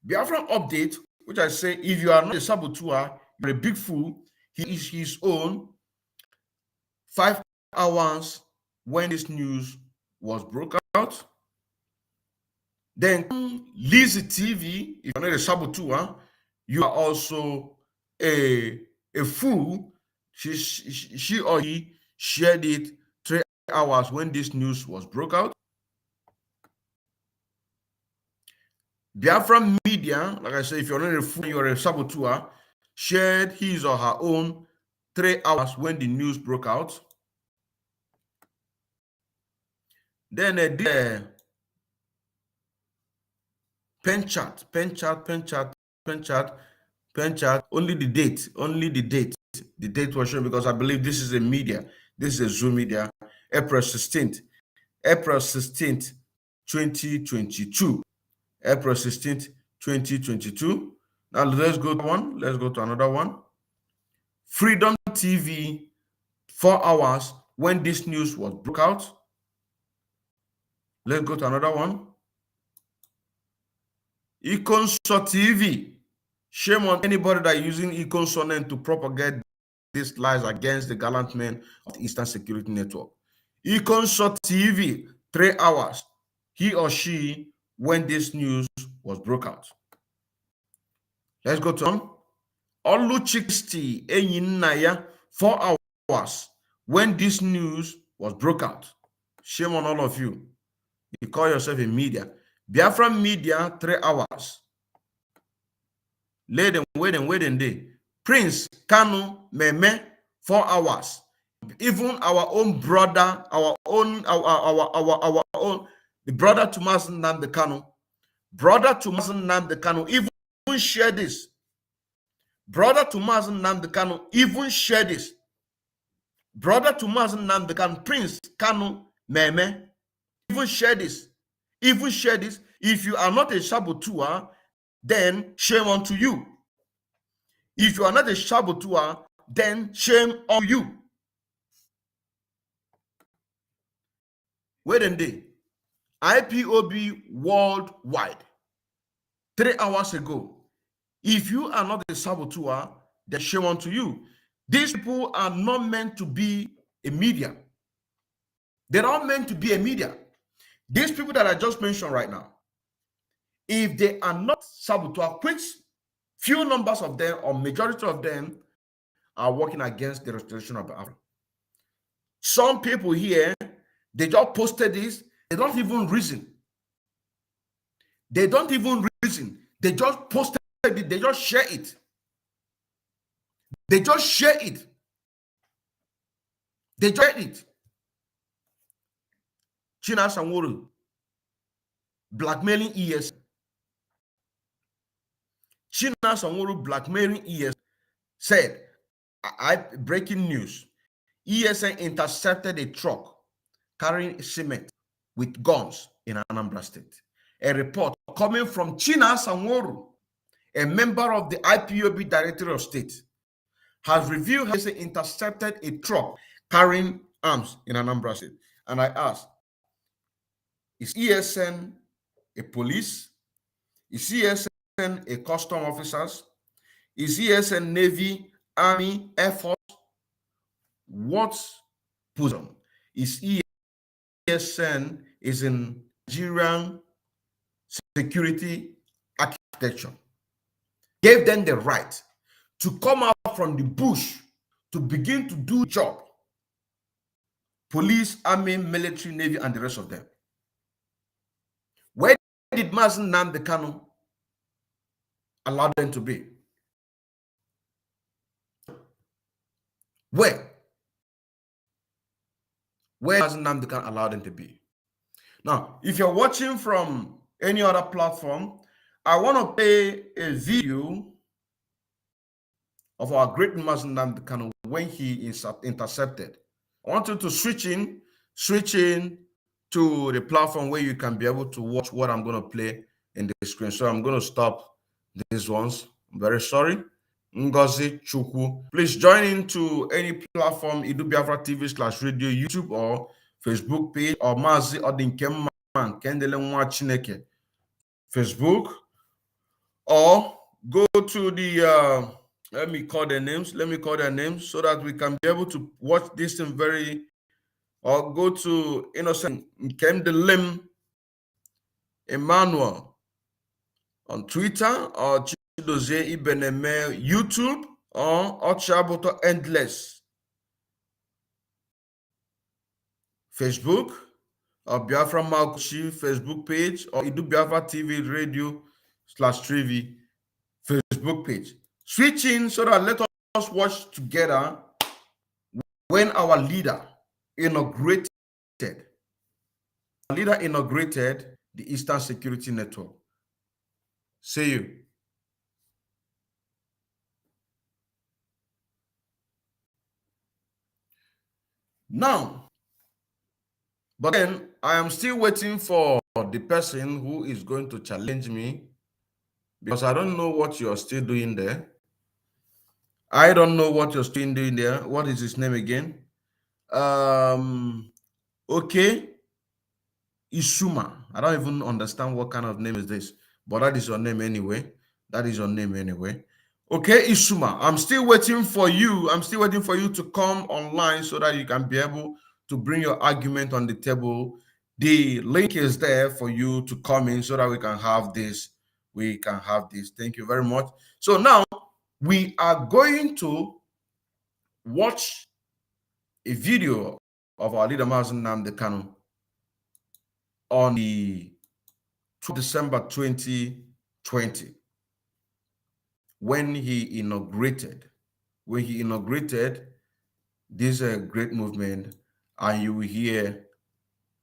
Biafran update, which I say, if you are not a saboteur, you're a big fool. He is his own 5 hours when this news was broke out. Then Lizzie TV, if you're not a saboteur, you are also a fool. She or he shared it 3 hours when this news was broke out. Biafran Media, like I said, if you're not a fool, you're a saboteur, shared his or her own 3 hours when the news broke out. Then pen chart, only the date was shown, because I believe this is a media, this is a Zoom media, April 16th, 2022. April 16th, 2022. Now let's go to one. Let's go to another one. Freedom TV, 4 hours when this news was broke out. Let's go to another one. Econsor TV. Shame on anybody that using Econsor name to propagate these lies against the gallant men of the Eastern Security Network. Econsor TV, 3 hours. He or she when this news was broke out. Let's go to Oluchiksti Enyinaya 4 hours when this news was broke out. Shame on all of you. You call yourself a media. Biafra media 3 hours. Waiting day. Prince Kanu Meme 4 hours. Even our own brother, our own, the brother to Mazi Nnamdi Kanu, even share this. Brother to Mazi Nnamdi Kanu even share this. Brother to Mazi Nnamdi Kanu, Prince Kanu Meme, even share this. Even share this. If you are not a saboteur, then shame unto you. If you are not a saboteur, then shame on you. Wait a day. IPOB worldwide 3 hours ago. If you are not a saboteur, then shame unto you. These people are not meant to be a media. They're not meant to be a media. These people that I just mentioned right now, if they are not saboteur, which few numbers of them or majority of them are working against the restoration of Africa. Some people here, they just posted this. They don't even reason. They don't even reason. They just posted it. They just share it. They just share it. They just share it. China Sanworu blackmailing ES. China Sanworu blackmailing ES said, breaking news, ESN intercepted a truck carrying cement with guns in Anambra State. A report coming from China Sanworu, a member of the IPOB Directorate of State, has revealed ESN intercepted a truck carrying arms in Anambra State. And I asked, is ESN a police? Is ESN a custom officers? Is ESN Navy, Army, Air Force? What position is ESN is in Nigerian security architecture? Gave them the right to come out from the bush to begin to do job. Police, Army, military, Navy, and the rest of them. Where did Mazi Nnamdi Kanu allow them to be? Where Mazi Nnamdi Kanu allow them to be? Now, if you're watching from any other platform, I want to play a video of our great Mazi Nnamdi Kanu when he is intercepted. I want you to switch in to the platform where you can be able to watch what I'm going to play in the screen. So I'm going to stop these ones. I'm very sorry. Ngozi Chukwu. Please join into any platform, Idu Biafra TV/radio, YouTube or Facebook page, or Mazi Odinkemman Kendele Nwa Chineke Facebook, or go to the let me call their names so that we can be able to watch this in or go to Innocent Nkendelim Emmanuel on Twitter, or Chidozie Ibeneme YouTube, or Ochaboto Endless Facebook, or Biafra Malkushi Facebook page, or Idu Biafra TV radio/Trivi Facebook page. Switch in so that let us watch together when our leader inaugurated the Eastern Security Network. See you. Now, but then I am still waiting for the person who is going to challenge me, because I don't know what you're still doing there. I don't know what you're still doing there. What is his name again? Okay. Isuma. I don't even understand what kind of name is this, but that is your name anyway. Okay, Isuma. I'm still waiting for you. To come online so that you can be able to bring your argument on the table. The link is there for you to come in so that we can have this we can have this. Thank you very much. So now we are going to watch a video of our leader Mazi Nnamdi Kanu on the 12th December 2020 when he inaugurated this great movement, and you will hear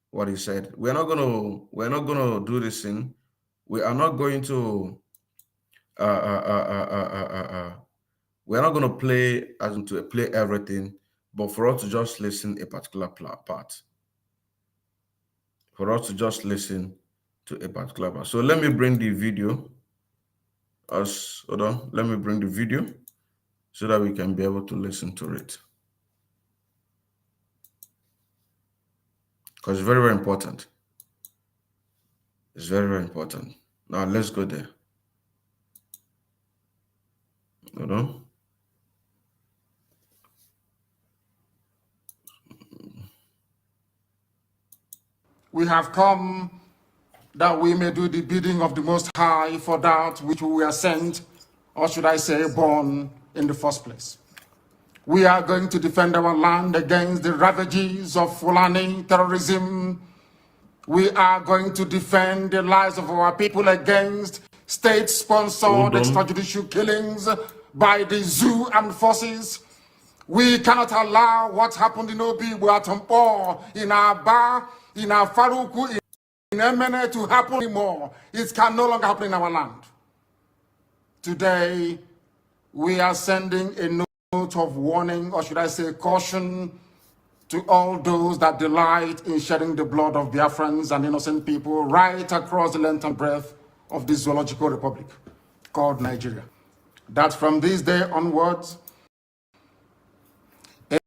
what he said. We're not gonna do this thing. We are not going to we're not going to play as in to play everything, but for us to just listen a particular part. For us to just listen to a particular part. So let me bring the video. Hold on. Let me bring the video so that we can be able to listen to it. Because it's very, very important. It's very, very important. Now let's go there. Hold on. We have come that we may do the bidding of the Most High for that which we were sent, or should I say born, in the first place. We are going to defend our land against the ravages of Fulani terrorism. We are going to defend the lives of our people against state-sponsored extrajudicial killings by the zoo armed forces. We cannot allow what happened in Obi, Buatompo, in Aba, in Faruku, in Emene to happen anymore. It can no longer happen in our land. Today, we are sending a note of warning, or should I say caution, to all those that delight in shedding the blood of Biafrans and innocent people right across the length and breadth of this zoological republic called Nigeria. That from this day onwards,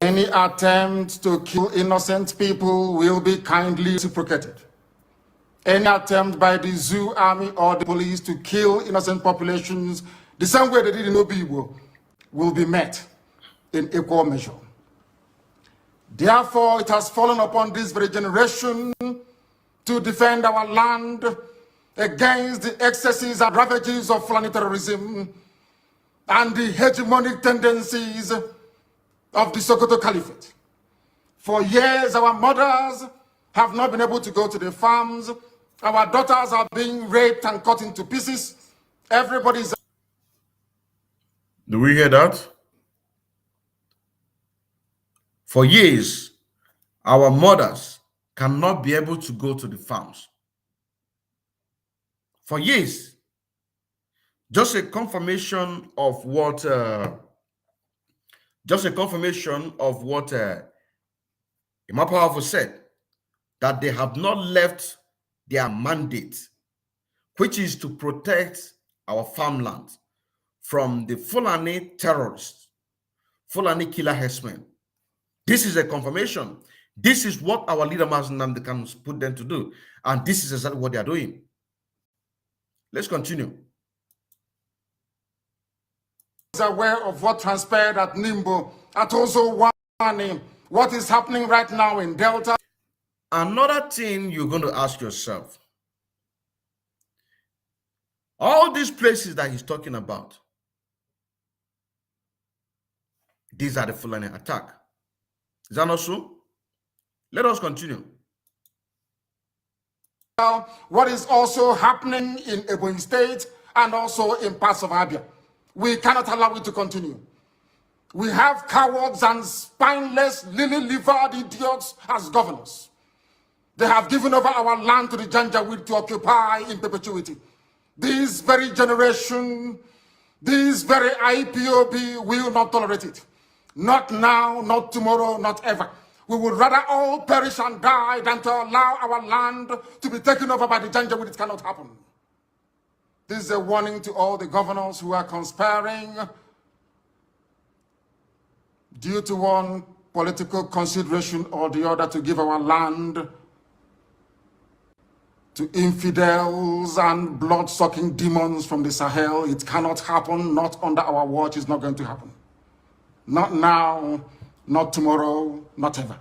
any attempt to kill innocent people will be kindly reciprocated. Any attempt by the zoo army or the police to kill innocent populations the same way they did in Obibo will be met in equal measure. Therefore, it has fallen upon this very generation to defend our land against the excesses and ravages of Fulani terrorism and the hegemonic tendencies of the Sokoto Caliphate. For years, our mothers have not been able to go to the farms. Our daughters are being raped and cut into pieces. Everybody's... Do we hear that? For years, our mothers cannot be able to go to the farms. For years. Just a confirmation of what Imam Powerful said, that they have not left their mandate, which is to protect our farmland from the Fulani terrorists, Fulani killer herdsmen. This is a confirmation. This is what our leader Mazi Nnamdi Kanu put them to do, and this is exactly what they are doing. Let's continue. Aware of what transpired at Nimbo, at also warning what is happening right now in Delta. Another thing you're going to ask yourself, all these places that he's talking about, these are the Fulani attack. Is that not so? Let us continue. What is also happening in Ebonyi State and also in parts of Abia. We cannot allow it to continue. We have cowards and spineless, lily-livered idiots as governors. They have given over our land to the Janjaweed to occupy in perpetuity. This very generation, this very IPOB will not tolerate it. Not now, not tomorrow, not ever. We would rather all perish and die than to allow our land to be taken over by the Janjaweed. It cannot happen. This is a warning to all the governors who are conspiring due to one political consideration or the other to give our land to infidels and blood-sucking demons from the Sahel. It cannot happen, not under our watch. It's not going to happen. Not now, not tomorrow, not ever.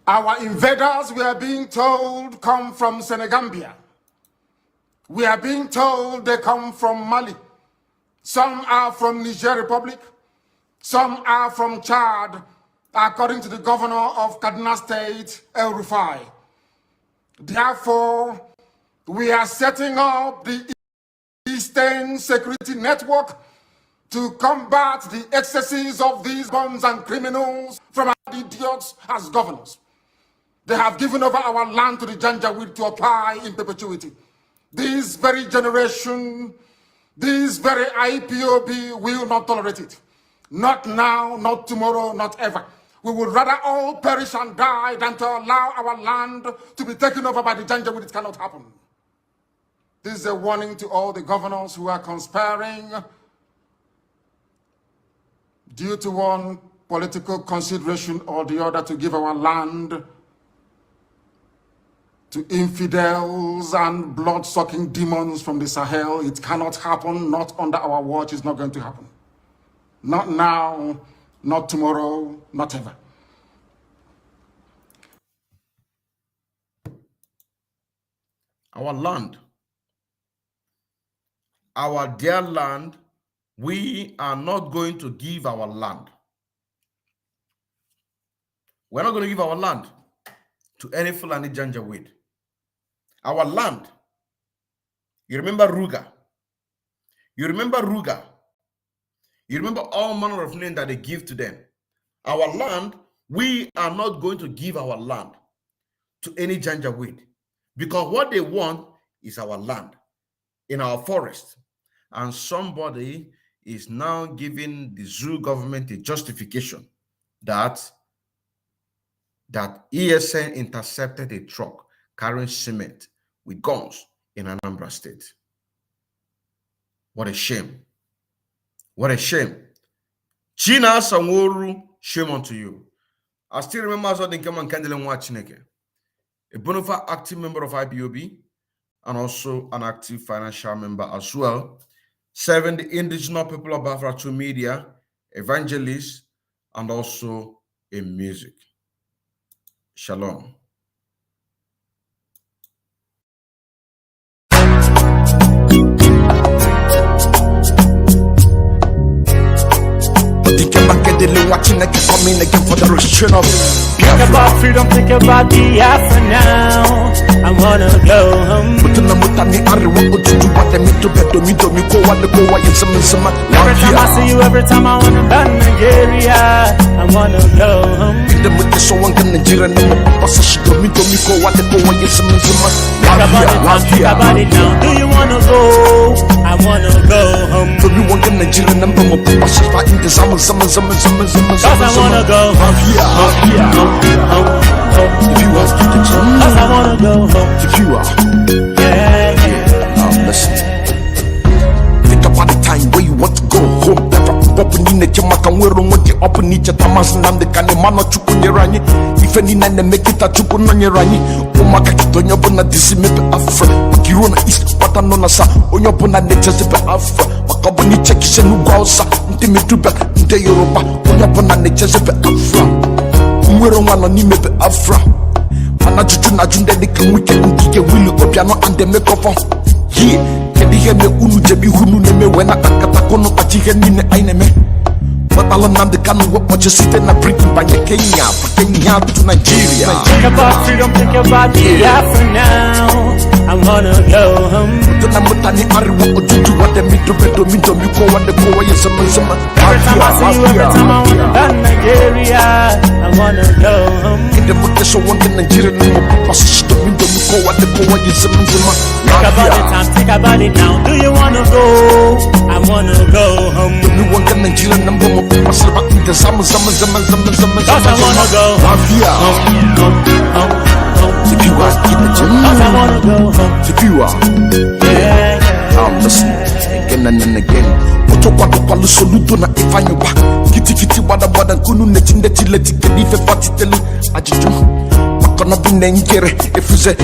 Our invaders, we are being told, come from Senegambia. We are being told they come from Mali. Some are from Niger Republic. Some are from Chad, according to the governor of Kaduna State, El Rufai. Therefore, we are setting up the Eastern Security Network to combat the excesses of these bums and criminals from our idiots as governors. They have given over our land to the Janjaweed to occupy in perpetuity. This very generation, this very IPOB will not tolerate it. Not now, not tomorrow, not ever. We would rather all perish and die than to allow our land to be taken over by the Janjaweed. It cannot happen. This is a warning to all the governors who are conspiring due to one political consideration or the other to give our land to infidels and blood-sucking demons from the Sahel. It cannot happen, not under our watch. It's not going to happen. Not now, not tomorrow, not ever. Our land, our dear land, we are not going to give our land. We're not going to give our land to any Fulani Janjaweed. Our land, you remember Ruga? You remember Ruga? You remember all manner of names that they give to them? Our land, we are not going to give our land to any Janjaweed, because what they want is our land in our forest. And somebody is now giving the zoo government a justification that ESN intercepted a truck carrying cement with guns in Anambra State. What a shame. What a shame. China Sanworu, shame unto you. I still remember as I came on Candle and Watchineke, a bona fide active member of IPOB and also an active financial member as well, serving the indigenous people of Biafra through media, evangelist, and also in music. Shalom. Watching again, coming again for the restriction of Think about freedom, think about the after now. I wanna go home. Every time I see you, every time I wanna back Nigeria, I wanna go home. Think about it now, do you wanna go? I wanna go home. Cause I wanna go home. If you want to the gym, cause I wanna go home. If you are, yeah. Listen. Think about the time where you want to go home. Open in the Jamaica, we're on what you open each Tamas and the Kanimano Chukunirani. If any nine make it a Chukunirani, Omaka Tonobona Dissimip Afra, Kirona East, Patanonasa, Onyopona Nechesepe Afra, Makaboni Chekishan Gausa, Intimitu back, Inte Europa, Onyopona Nechesepe Afra. We're on one mepe Afra. Manajuju Junde they can weekend and will go piano and the make up. Yeah, can you hear me? Unu Jebi Hunu name when I Katakono Pachigan in the Aineme. But Alan the Kanu, what you sit in a Britain by Kenya to Nigeria. Think about freedom, think about the after now. I wanna go home. The Namutani Ariwo do what they meet to better me to go what the boy is some. Every time I see you, every time I wanna back Nigeria, I wanna go home. In the book, so one can Nigeria no more passes to me to go what the boy is some. Think about it time, think about it now. Do you wanna go? I wanna go home. You want the Nigerian number more passes back in the summer. Cause I wanna go home. If you are in the gym, cause I wanna go home. if you are, I'm listening again and again. Otokwa soluto na ifanyo ba. Kiti wada kunu neti leti kedife patiteli ajiju. Makona binengere efuze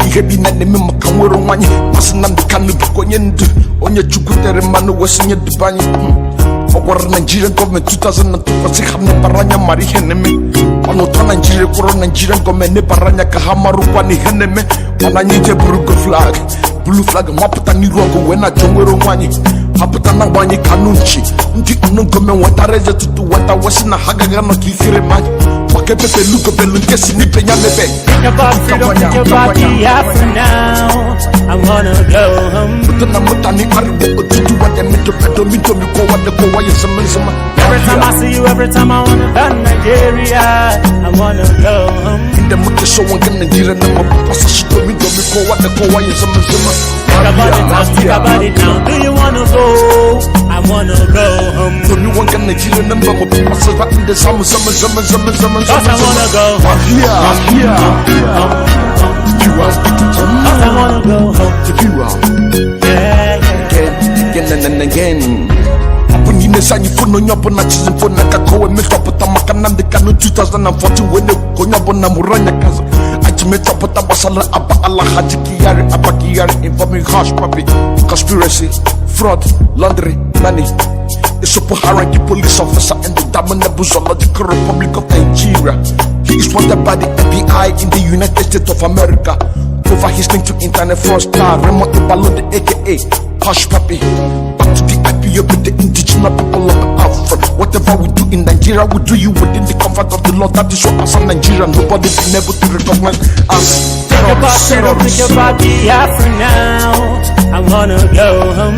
lihebi na neme makamwero wanyi. Masina ndikanu bikonye ndu. Onye chukutere manu wasinye dubanyi. Ogwara Nigerian government 2002 wasi hamne paranya mari heneme. Panota Nigeria kuro Nigerian gome baranya kahamaru kwani heneme Pananyite burugo flag Blue flag maputa ni rogo wena jongwero wanyi Haputa na wanyi kanunchi Ndi unungome watareje tutu wata wasina hagaga no kifire manyi Wake pepe lugo belungesi ni penya nebe Think about freedom, think about the after now. I wanna go home. Mutana mutani ariwo otutu wate mito pedo mito miko wate kowa yesama yesama Every time I see you, every time I wanna ban Nigeria, I wanna go home. Inde muke so wange Nigeria na mapasa shito mito miko wate kowa yesama yesama Think about it now, think about it now. Do you wanna go? I wanna go home. Don't you want Nigeria na mapasa shito inde sama sama sama sama sama Cause I wanna go home. Here You are Cause I wanna go home. You are Yeah, yeah. again and again Happen in the sun you phone on your phone season phone na kakowe meta pota makana ndekano 2014 wene konya bona muranya kaza Ajimeta pota basala aba Allah haji kiyari aba kiyari informing harsh papi conspiracy fraud laundry money It's a hierarchy police officer in the Zoological Republic of Nigeria. He is wanted by the FBI in the United States of America over his link to internet fraudster Remo Ibalode aka Hush Papi. Back to the IPO with the indigenous people of Africa. Whatever we do in Nigeria, we do you within the comfort of the law. That is what as a Nigerian, nobody been able to recognize us. Think about freedom, think about the after now. I wanna go home.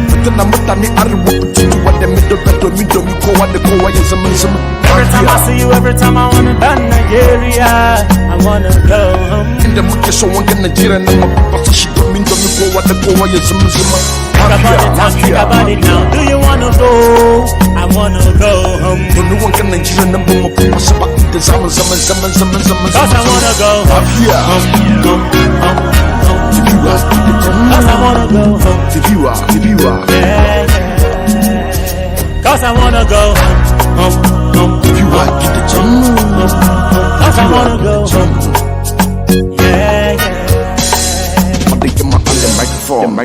Every time I see you, every time I wanna ban Nigeria, I wanna go home. In the muke so wange Nigeria na mapasa shigo mindo miko wate kowa yezima zima. Think about it now, think about it now. Do you wanna go? I wanna go home. Don't you want Nigeria na mapasa ba inde zama zama zama zama zama. Cause I wanna go home. Cause I wanna go home. If you are, Yeah, yeah. Cause I wanna go home. if you are, get the jump. Cause I wanna go home. Yeah, yeah. I think I'm on the microphone.